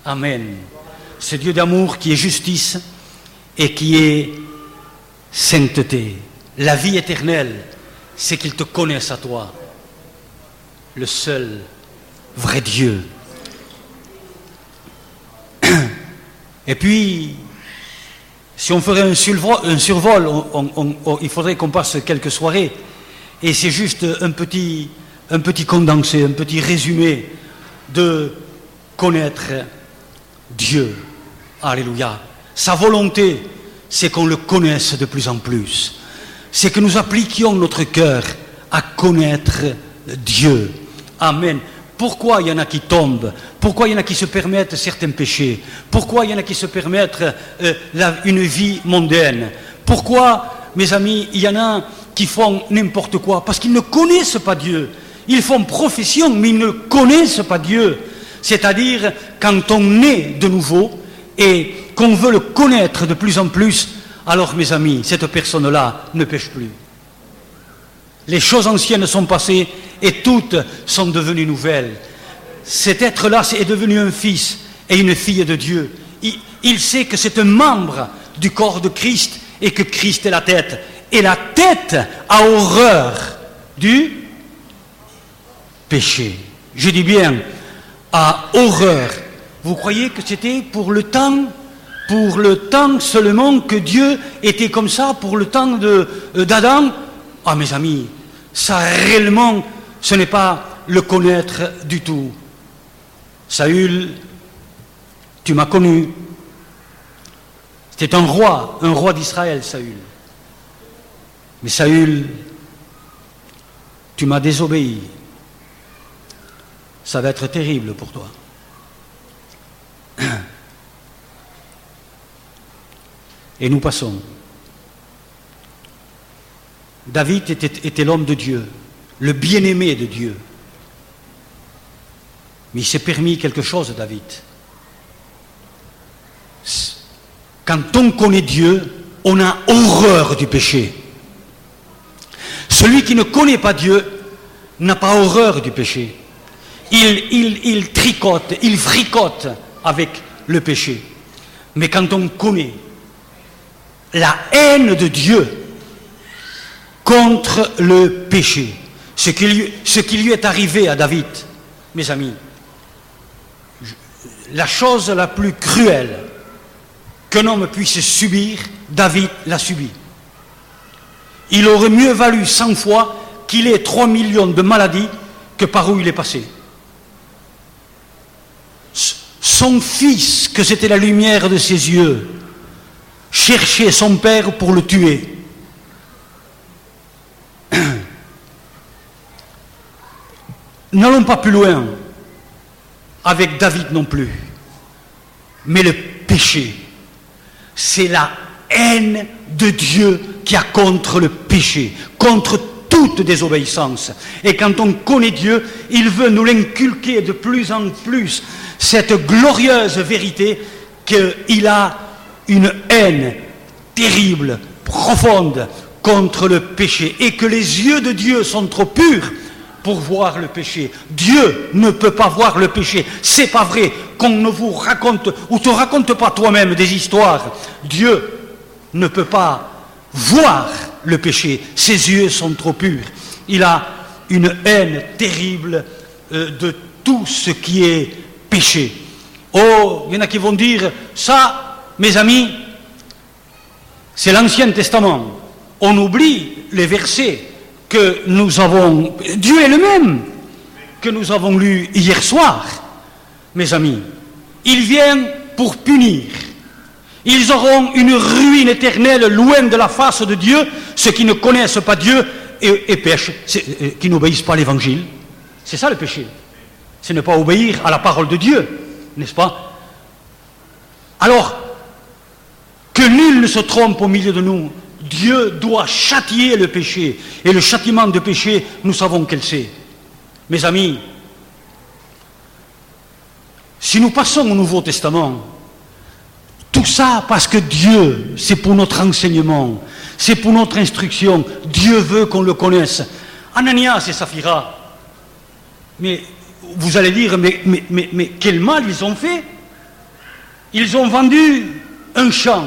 Amen. Ce Dieu d'amour qui est justice et qui est sainteté. La vie éternelle, c'est qu'il te connaisse à toi, le seul vrai Dieu. Et puis, si on ferait un survol, il faudrait qu'on passe quelques soirées. Et c'est juste un petit condensé, un petit résumé de connaître Dieu. Alléluia. Sa volonté, c'est qu'on le connaisse de plus en plus. C'est que nous appliquions notre cœur à connaître Dieu. Amen. Pourquoi il y en a qui tombent? Pourquoi il y en a qui se permettent certains péchés? Pourquoi il y en a qui se permettent une vie mondaine? Pourquoi, mes amis, il y en a qui font n'importe quoi? Parce qu'ils ne connaissent pas Dieu. Ils font profession, mais ils ne connaissent pas Dieu. C'est-à-dire, quand on est de nouveau et qu'on veut le connaître de plus en plus, alors, mes amis, cette personne-là ne pêche plus. Les choses anciennes sont passées et toutes sont devenues nouvelles. Cet être-là est devenu un fils et une fille de Dieu. Il sait que c'est un membre du corps de Christ et que Christ est la tête. Et la tête a horreur du péché. Je dis bien, a horreur. Vous croyez que c'était pour le temps seulement que Dieu était comme ça, pour le temps d'Adam? Ah, mes amis, ça réellement, ce n'est pas le connaître du tout. Saül, tu m'as connu. C'était un roi d'Israël, Saül. Mais Saül, tu m'as désobéi. Ça va être terrible pour toi. Et nous passons. David était l'homme de Dieu, le bien-aimé de Dieu. Mais il s'est permis quelque chose, David. Quand on connaît Dieu, on a horreur du péché. Celui qui ne connaît pas Dieu n'a pas horreur du péché. Il tricote, il fricote avec le péché. Mais quand on connaît la haine de Dieu contre le péché, ce qui lui est arrivé à David, mes amis, la chose la plus cruelle qu'un homme puisse subir, David l'a subi. Il aurait mieux valu 100 fois qu'il ait 3 millions de maladies que par où il est passé. Son fils, que c'était la lumière de ses yeux, cherchait son père pour le tuer. N'allons pas plus loin avec David non plus. Mais le péché, c'est la haine de Dieu qu'il y a contre le péché, contre toute désobéissance. Et quand on connaît Dieu, il veut nous l'inculquer de plus en plus, cette glorieuse vérité qu'il a une haine terrible, profonde contre le péché, et que les yeux de Dieu sont trop purs pour voir le péché. Dieu ne peut pas voir le péché. C'est pas vrai qu'on ne vous raconte, ou te raconte pas toi-même des histoires. Dieu ne peut pas voir le péché. Ses yeux sont trop purs. Il a une haine terrible de tout ce qui est péché. Oh, il y en a qui vont dire, ça, mes amis, c'est l'Ancien Testament. On oublie les versets que nous avons, Dieu est le même, que nous avons lu hier soir, mes amis. Il vient pour punir. Ils auront une ruine éternelle loin de la face de Dieu, ceux qui ne connaissent pas Dieu et pêchent, qui n'obéissent pas à l'Évangile. C'est ça le péché. C'est ne pas obéir à la parole de Dieu, n'est-ce pas? Alors, que nul ne se trompe au milieu de nous. Dieu doit châtier le péché. Et le châtiment de péché, nous savons quel c'est. Mes amis, si nous passons au Nouveau Testament, tout ça parce que Dieu, c'est pour notre enseignement, c'est pour notre instruction. Dieu veut qu'on le connaisse. Ananias et Saphira, mais vous allez dire, mais quel mal ils ont fait? Ils ont vendu un champ.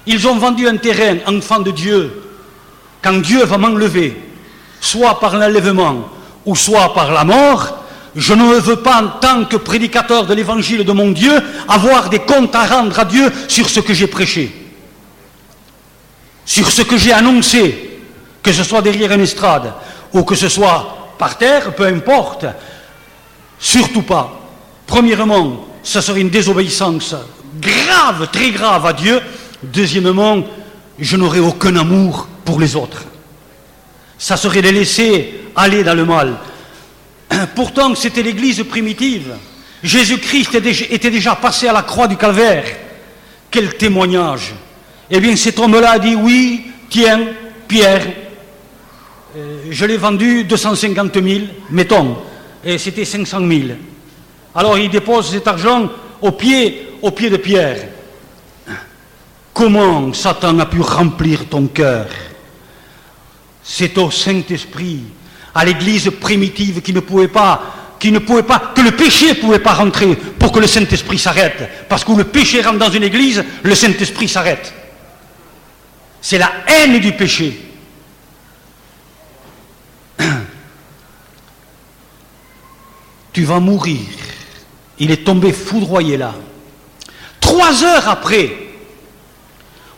Ils ont vendu un terrain, enfant de Dieu. Quand Dieu va m'enlever, soit par l'enlèvement ou soit par la mort, je ne veux pas, en tant que prédicateur de l'évangile de mon Dieu, avoir des comptes à rendre à Dieu sur ce que j'ai prêché, sur ce que j'ai annoncé, que ce soit derrière une estrade ou que ce soit par terre, peu importe. Surtout pas. Premièrement, ça serait une désobéissance grave, très grave à Dieu. Deuxièmement, je n'aurais aucun amour pour les autres. Ça serait les laisser aller dans le mal. Pourtant, c'était l'Église primitive. Jésus-Christ était déjà passé à la croix du Calvaire. Quel témoignage! Eh bien, cet homme-là a dit, oui, tiens, Pierre, je l'ai vendu 250 000, mettons, et c'était 500 000. Alors, il dépose cet argent au pied de Pierre. Comment Satan a pu remplir ton cœur? C'est au Saint-Esprit, à l'Église primitive que le péché ne pouvait pas rentrer pour que le Saint-Esprit s'arrête. Parce que où le péché rentre dans une Église, le Saint-Esprit s'arrête. C'est la haine du péché. Tu vas mourir. Il est tombé foudroyé là. 3 heures après,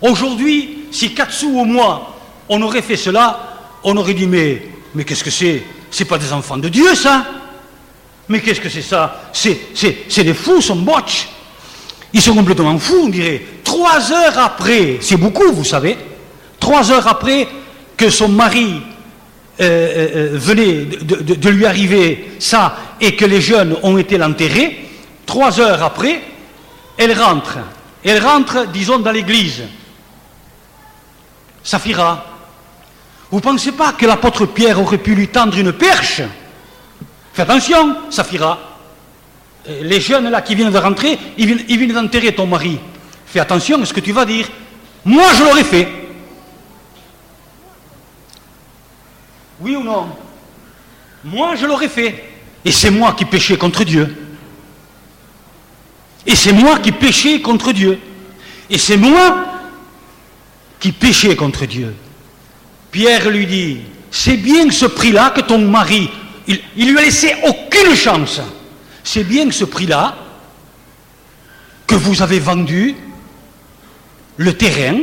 aujourd'hui, si 4 sous au mois, on aurait fait cela, on aurait dit, mais qu'est-ce que c'est? C'est pas des enfants de Dieu, ça? Mais qu'est-ce que c'est ça? C'est des fous, son botch. Ils sont complètement fous, on dirait. 3 heures après, c'est beaucoup, vous savez, 3 heures après que son mari venait de lui arriver ça et que les jeunes ont été l'enterrer, 3 heures après, elle rentre, disons, dans l'église. Saphira, vous ne pensez pas que l'apôtre Pierre aurait pu lui tendre une perche? Fais attention, Saphira. Les jeunes là qui viennent de rentrer, ils viennent d'enterrer ton mari. Fais attention à ce que tu vas dire. Moi, je l'aurais fait. Oui ou non? Moi, je l'aurais fait. Et c'est moi qui péchais contre Dieu. Et c'est moi qui péchais contre Dieu. Et c'est moi qui péchais contre Dieu. Pierre lui dit, c'est bien ce prix-là que ton mari, il lui a laissé aucune chance. C'est bien ce prix-là que vous avez vendu le terrain,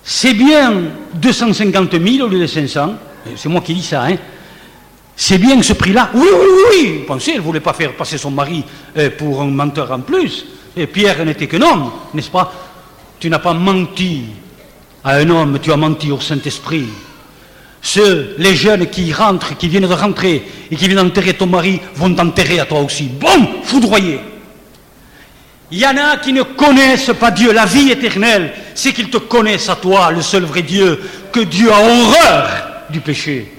c'est bien 250 000 au lieu de 500, c'est moi qui dis ça, hein. C'est bien ce prix-là. Oui, oui, oui. Pensez, elle ne voulait pas faire passer son mari pour un menteur en plus. Et Pierre n'était qu'un homme, n'est-ce pas? Tu n'as pas menti à un homme, tu as menti au Saint-Esprit. Les jeunes qui rentrent, qui viennent de rentrer et qui viennent enterrer ton mari, vont t'enterrer à toi aussi. Bon, foudroyé. Il y en a qui ne connaissent pas Dieu. La vie éternelle, c'est qu'ils te connaissent à toi, le seul vrai Dieu, que Dieu a horreur du péché.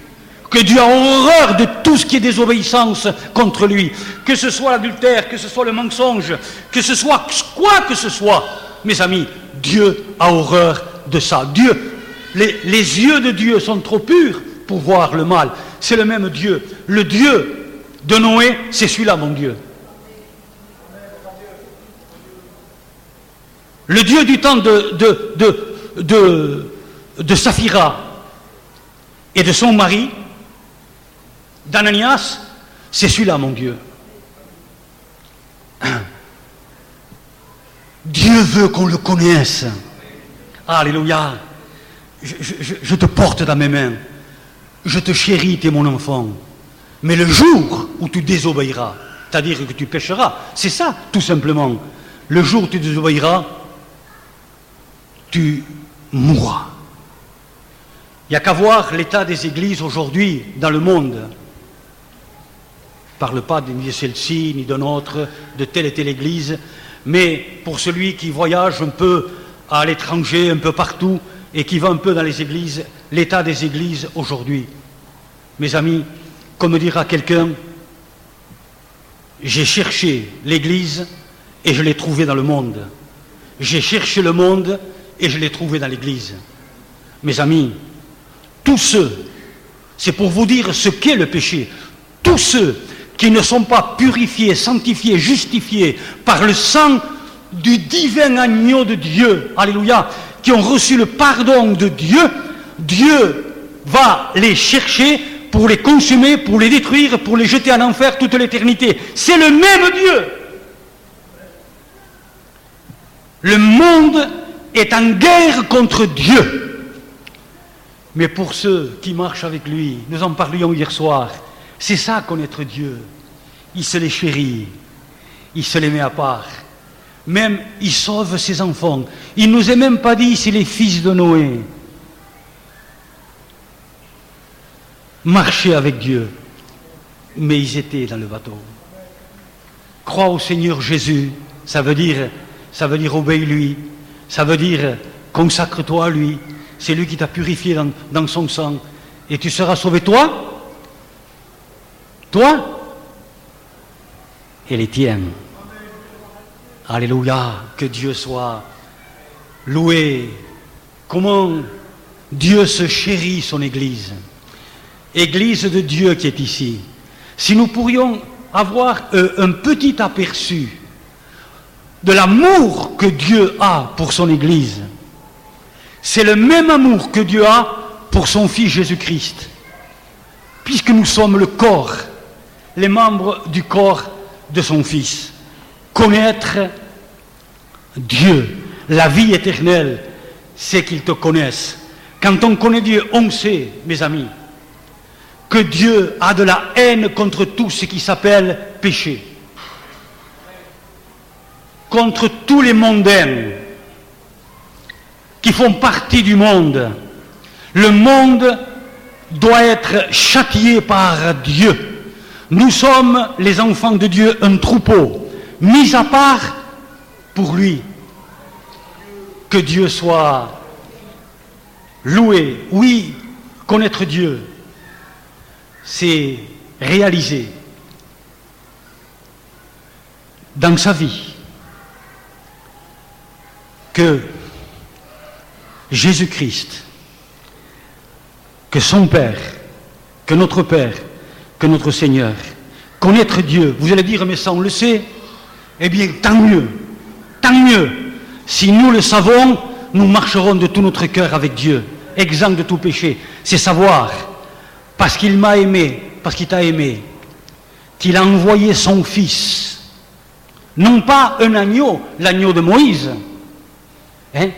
Que Dieu a horreur de tout ce qui est désobéissance contre lui, que ce soit l'adultère, que ce soit le mensonge, que ce soit quoi que ce soit. Mes amis, Dieu a horreur de ça. Dieu, les yeux de Dieu sont trop purs pour voir le mal. C'est le même Dieu. Le Dieu de Noé, c'est celui-là, mon Dieu. Le Dieu du temps de Saphira et de son mari, d'Ananias, c'est celui-là, mon Dieu. Dieu veut qu'on le connaisse. Alléluia. Je te porte dans mes mains. Je te chéris, tu es mon enfant. Mais le jour où tu désobéiras, c'est-à-dire que tu pécheras, c'est ça, tout simplement. Le jour où tu désobéiras, tu mourras. Il n'y a qu'à voir l'état des églises aujourd'hui dans le monde. Je ne parle pas ni de celle-ci, ni d'une autre, de telle et telle église, mais pour celui qui voyage un peu à l'étranger, un peu partout, et qui va un peu dans les églises, l'état des églises aujourd'hui. Mes amis, comme dira quelqu'un, j'ai cherché l'église et je l'ai trouvée dans le monde. J'ai cherché le monde et je l'ai trouvé dans l'église. Mes amis, tous ceux, c'est pour vous dire ce qu'est le péché, tous ceux qui ne sont pas purifiés, sanctifiés, justifiés par le sang du divin agneau de Dieu, alléluia, qui ont reçu le pardon de Dieu, Dieu va les chercher pour les consumer, pour les détruire, pour les jeter en enfer toute l'éternité. C'est le même Dieu. Le monde est en guerre contre Dieu. Mais pour ceux qui marchent avec lui, nous en parlions hier soir, c'est ça, connaître Dieu. Il se les chérit, il se les met à part. Même, il sauve ses enfants. Il ne nous a même pas dit, c'est les fils de Noé. Marchaient avec Dieu, mais ils étaient dans le bateau. Crois au Seigneur Jésus, ça veut dire obéis-lui, ça veut dire consacre-toi à lui. C'est lui qui t'a purifié dans son sang. Et tu seras sauvé, toi et les tiens. Alléluia, que Dieu soit loué. Comment Dieu se chérit son Église. Église de Dieu qui est ici. Si nous pourrions avoir un petit aperçu de l'amour que Dieu a pour son Église, c'est le même amour que Dieu a pour son Fils Jésus-Christ. Puisque nous sommes le corps, les membres du corps de son Fils. Connaître Dieu, la vie éternelle, c'est qu'il te connaisse. Quand on connaît Dieu, on sait, mes amis, que Dieu a de la haine contre tout ce qui s'appelle péché. Contre tous les mondains qui font partie du monde. Le monde doit être châtié par Dieu. Nous sommes, les enfants de Dieu, un troupeau, mis à part pour lui. Que Dieu soit loué. Oui, connaître Dieu, c'est réaliser dans sa vie que Jésus-Christ, que son Père, que notre Père, que notre Seigneur, connaître Dieu. Vous allez dire, mais ça on le sait. Eh bien, tant mieux, tant mieux. Si nous le savons, nous marcherons de tout notre cœur avec Dieu, exempt de tout péché. C'est savoir, parce qu'il m'a aimé, parce qu'il t'a aimé, qu'il a envoyé son Fils, non pas un agneau, l'agneau de Moïse, hein,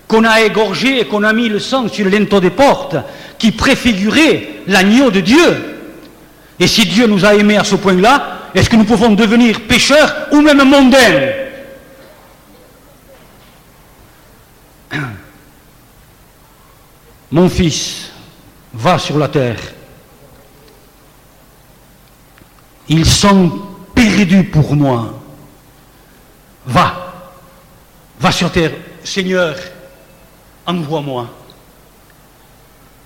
qu'on a égorgé et qu'on a mis le sang sur le linteau des portes, qui préfigurait l'agneau de Dieu. Et si Dieu nous a aimés à ce point-là, est-ce que nous pouvons devenir pécheurs ou même mondains? Mon fils, va sur la terre. Ils sont perdus pour moi. Va sur terre. Seigneur, envoie-moi.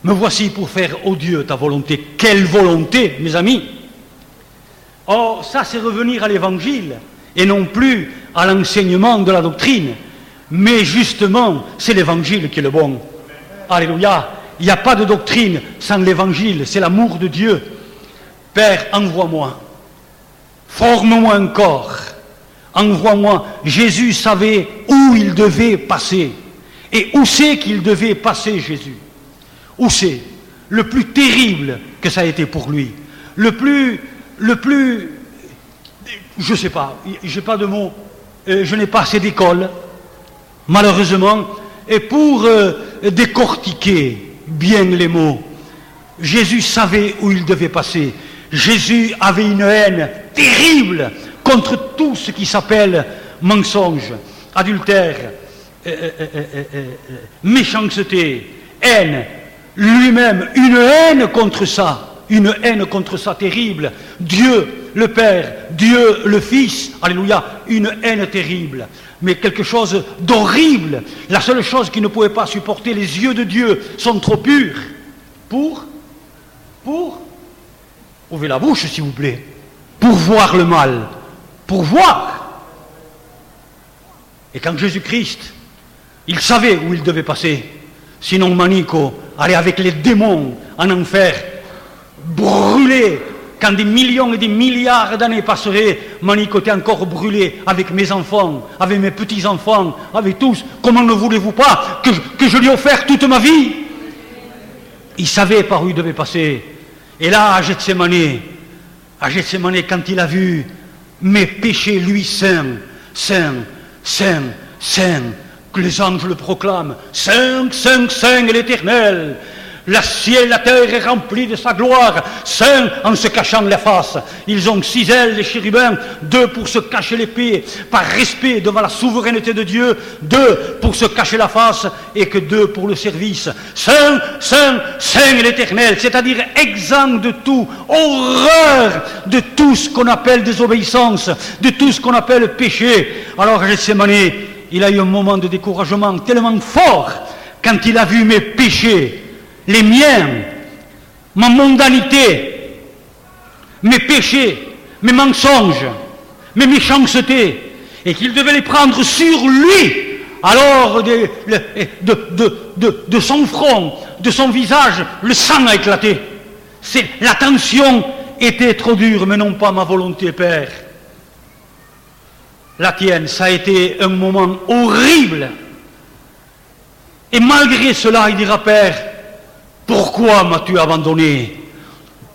Me voici pour faire, ô Dieu, ta volonté. Quelle volonté, mes amis! Or, ça, c'est revenir à l'évangile, et non plus à l'enseignement de la doctrine. Mais justement, c'est l'évangile qui est le bon. Alléluia! Il n'y a pas de doctrine sans l'évangile, c'est l'amour de Dieu. Père, envoie-moi. Forme-moi un corps. Envoie-moi. Jésus savait où il devait passer. Et où c'est qu'il devait passer, Jésus? Où c'est? Le plus terrible que ça a été pour lui. Le plus, je ne sais pas, je n'ai pas de mots, je n'ai pas assez d'école, malheureusement, et pour décortiquer bien les mots, Jésus savait où il devait passer. Jésus avait une haine terrible contre tout ce qui s'appelle mensonge, adultère, méchanceté, haine. Lui-même, une haine contre ça terrible. Dieu le Père, Dieu le Fils, alléluia, une haine terrible, mais quelque chose d'horrible. La seule chose qu'il ne pouvait pas supporter, les yeux de Dieu sont trop purs pour ouvrez la bouche s'il vous plaît, pour voir le mal, pour voir. Et quand Jésus-Christ, il savait où il devait passer, sinon Manico allait avec les démons en enfer, brûlé. Quand des millions et des milliards d'années passeraient, Manico était encore brûlé avec mes enfants, avec mes petits-enfants, avec tous. Comment ne voulez-vous pas que je lui offre toute ma vie? Il savait par où il devait passer. Et là, à Gethsémani, quand il a vu mes péchés, lui saint, saint, saint, saint, que les anges le proclament, saint, saint, saint est l'Éternel. Le ciel, la terre est remplie de sa gloire, saint en se cachant la face. Ils ont 6 ailes, les chérubins, 2 pour se cacher l'épée, par respect devant la souveraineté de Dieu, 2 pour se cacher la face, et que 2 pour le service. Saint, saint, saint est l'Éternel, c'est-à-dire exempt de tout, horreur de tout ce qu'on appelle désobéissance, de tout ce qu'on appelle péché. Alors Gethsémani, il a eu un moment de découragement tellement fort, quand il a vu mes péchés, les miens, ma mondanité, mes péchés, mes mensonges, mes méchancetés, et qu'il devait les prendre sur lui. Alors de son front, de son visage, le sang a éclaté. La tension était trop dure, mais non pas ma volonté, Père. La tienne, ça a été un moment horrible. Et malgré cela, il dira, Père, pourquoi m'as-tu abandonné?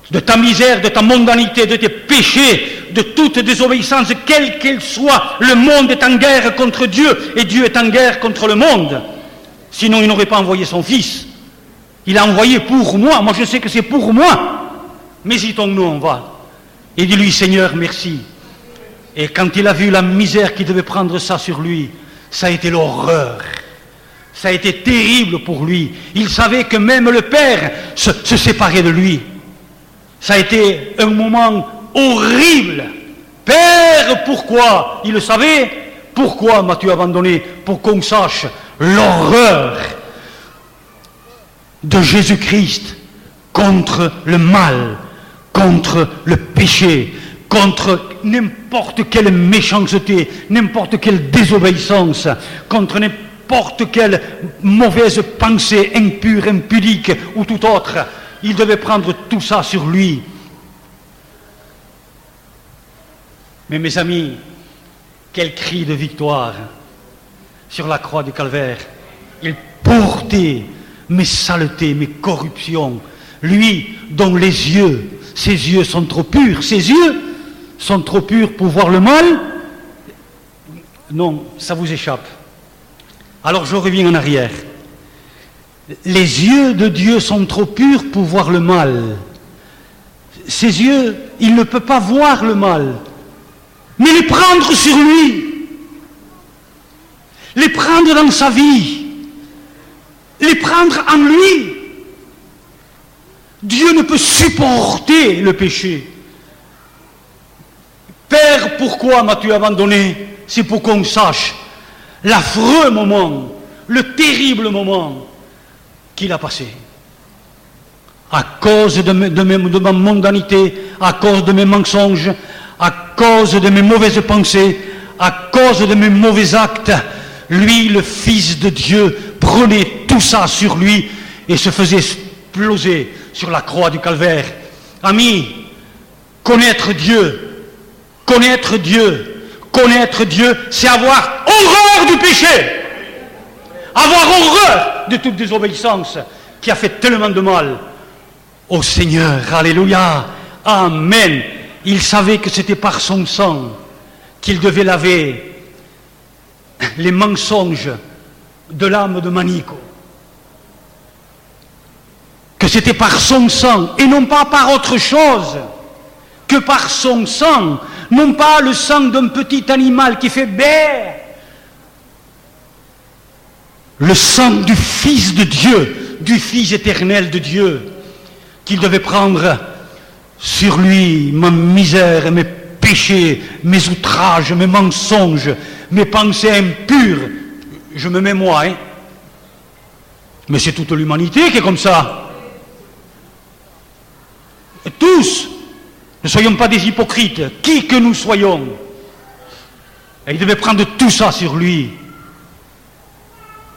De ta misère, de ta mondanité, de tes péchés, de toute désobéissance, quelle qu'elle soit, le monde est en guerre contre Dieu, et Dieu est en guerre contre le monde. Sinon, il n'aurait pas envoyé son Fils. Il a envoyé pour moi. Moi, je sais que c'est pour moi. Mais hésitons-nous, on va. Et dis-lui, Seigneur, merci. Et quand il a vu la misère qui devait prendre ça sur lui, ça a été l'horreur. Ça a été terrible pour lui. Il savait que même le Père se séparait de lui. Ça a été un moment horrible. Père, pourquoi? Il le savait. Pourquoi m'as-tu abandonné? Pour qu'on sache l'horreur de Jésus-Christ contre le mal, contre le péché, contre n'importe quelle méchanceté, n'importe quelle désobéissance, contre n'importe quelle mauvaise pensée impure, impudique ou tout autre. Il devait prendre tout ça sur lui. Mais mes amis, quel cri de victoire sur la croix du Calvaire. Il portait mes saletés, mes corruptions. Lui dont les yeux, ses yeux sont trop purs, ses yeux sont trop purs pour voir le mal. Non, ça vous échappe. Alors je reviens en arrière. Les yeux de Dieu sont trop purs pour voir le mal. Ses yeux, il ne peut pas voir le mal, mais les prendre sur lui, les prendre dans sa vie, les prendre en lui. Dieu ne peut supporter le péché. Père, pourquoi m'as-tu abandonné? C'est pour qu'on sache l'affreux moment, le terrible moment qu'il a passé. À cause de ma mondanité, à cause de mes mensonges, à cause de mes mauvaises pensées, à cause de mes mauvais actes, lui, le Fils de Dieu, prenait tout ça sur lui et se faisait exploser sur la croix du calvaire. Amis, connaître Dieu, c'est avoir horreur du péché, avoir horreur de toute désobéissance qui a fait tellement de mal au Seigneur. Alléluia, amen. Il savait que c'était par son sang qu'il devait laver les mensonges de l'âme de Manico, que c'était par son sang et non pas par autre chose, que par son sang, non pas le sang d'un petit animal qui fait bé, le sang du Fils de Dieu, du Fils éternel de Dieu, qu'il devait prendre sur lui ma misère, mes péchés, mes outrages, mes mensonges, mes pensées impures. Je me mets moi, hein. Mais c'est toute l'humanité qui est comme ça. Et tous, ne soyons pas des hypocrites, qui que nous soyons. Et il devait prendre tout ça sur lui.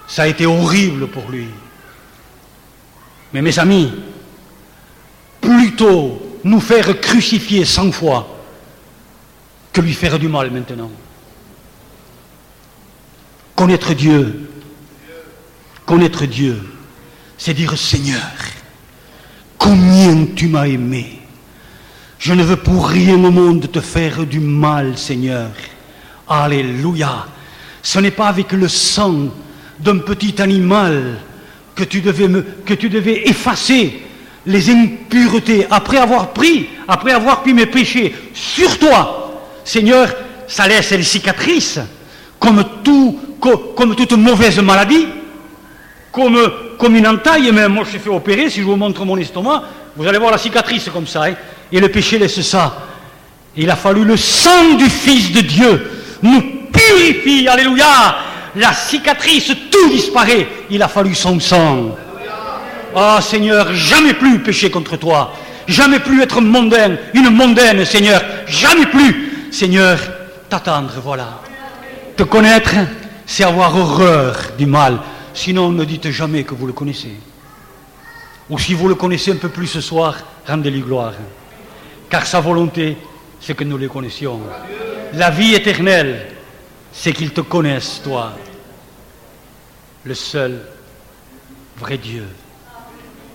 Ça a été horrible pour lui. Mais mes amis, plutôt nous faire crucifier 100 fois que lui faire du mal maintenant. Connaître Dieu, c'est dire Seigneur, combien tu m'as aimé. Je ne veux pour rien au monde te faire du mal, Seigneur. Alléluia. Ce n'est pas avec le sang d'un petit animal que tu devais effacer les impuretés après avoir pris mes péchés sur toi. Seigneur, ça laisse les cicatrices, comme toute mauvaise maladie, comme une entaille. Même moi, je suis fait opérer. Si je vous montre mon estomac, vous allez voir la cicatrice comme ça. Hein. Et le péché laisse ça. Il a fallu le sang du Fils de Dieu nous purifie. Alléluia. La cicatrice, tout disparaît. Il a fallu son sang. Ah, Seigneur, jamais plus pécher contre toi. Jamais plus être mondaine, une mondaine, Seigneur. Jamais plus, Seigneur, t'attendre, voilà. Te connaître, c'est avoir horreur du mal. Sinon, ne dites jamais que vous le connaissez. Ou si vous le connaissez un peu plus ce soir, rendez-lui gloire. Car sa volonté, c'est que nous le connaissions. La vie éternelle, c'est qu'il te connaisse, toi, le seul vrai Dieu.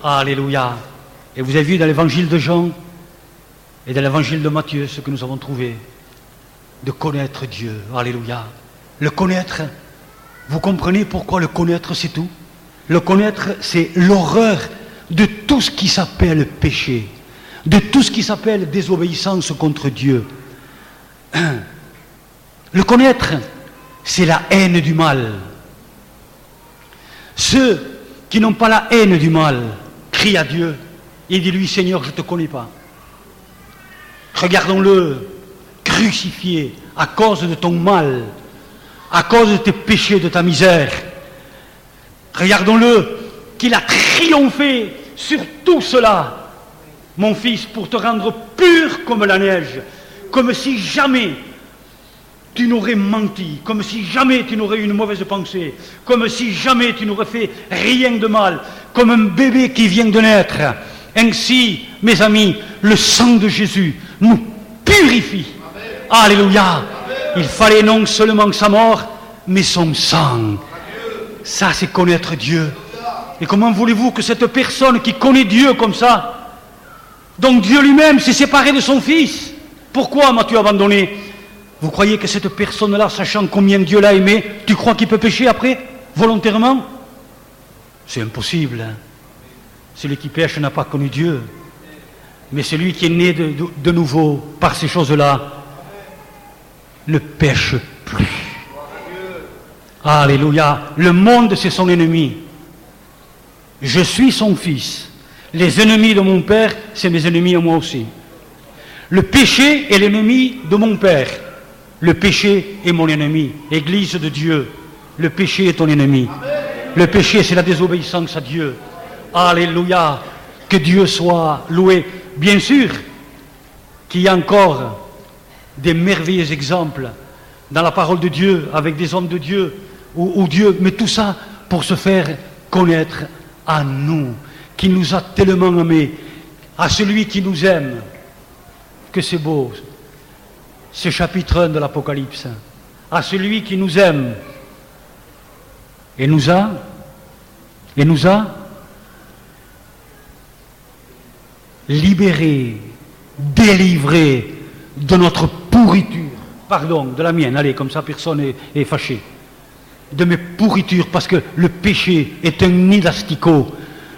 Alléluia. Et vous avez vu dans l'évangile de Jean et dans l'évangile de Matthieu ce que nous avons trouvé, de connaître Dieu. Alléluia. Le connaître, vous comprenez pourquoi le connaître c'est tout? Le connaître c'est l'horreur de tout ce qui s'appelle péché, de tout ce qui s'appelle désobéissance contre Dieu. Le connaître, c'est la haine du mal. Ceux qui n'ont pas la haine du mal crient à Dieu et disent-lui, Seigneur, je ne te connais pas. Regardons-le crucifié à cause de ton mal, à cause de tes péchés, de ta misère. Regardons-le qu'il a triomphé sur tout cela, mon fils, pour te rendre pur comme la neige, comme si jamais tu n'aurais menti, comme si jamais tu n'aurais eu une mauvaise pensée, comme si jamais tu n'aurais fait rien de mal, comme un bébé qui vient de naître. Ainsi, mes amis, le sang de Jésus nous purifie. Amen. Alléluia. Amen. Il fallait non seulement sa mort, mais son sang. Ça, c'est connaître Dieu. Et comment voulez-vous que cette personne qui connaît Dieu comme ça, donc Dieu lui-même s'est séparé de son Fils, pourquoi m'as-tu abandonné? Vous croyez que cette personne-là, sachant combien Dieu l'a aimé, tu crois qu'il peut pécher après? volontairement, c'est impossible. Celui qui pêche n'a pas connu Dieu. Mais celui qui est né de nouveau par ces choses-là ne pêche plus. Alléluia. Le monde, c'est son ennemi. Je suis son fils. Les ennemis de mon père, c'est mes ennemis à moi aussi. Le péché est l'ennemi de mon père. Le péché est mon ennemi. Église de Dieu, le péché est ton ennemi. Le péché, c'est la désobéissance à Dieu. Alléluia. Que Dieu soit loué. Bien sûr qu'il y a encore des merveilleux exemples dans la parole de Dieu, avec des hommes de Dieu, où Dieu met tout ça pour se faire connaître à nous, qui nous a tellement aimés, à celui qui nous aime. Que c'est beau, ce chapitre 1 de l'Apocalypse. À celui qui nous aime et nous a libérés, délivrés de notre pourriture. Pardon, de la mienne, allez, comme ça personne est fâché. De mes pourritures, parce que le péché est un nid d'asticot.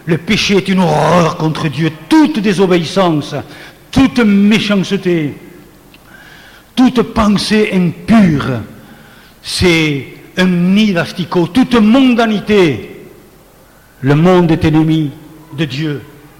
Le péché est une horreur contre Dieu. Toute désobéissance, toute méchanceté, toute pensée impure, c'est un nid d'asticot. Toute mondanité. Le monde est ennemi de Dieu.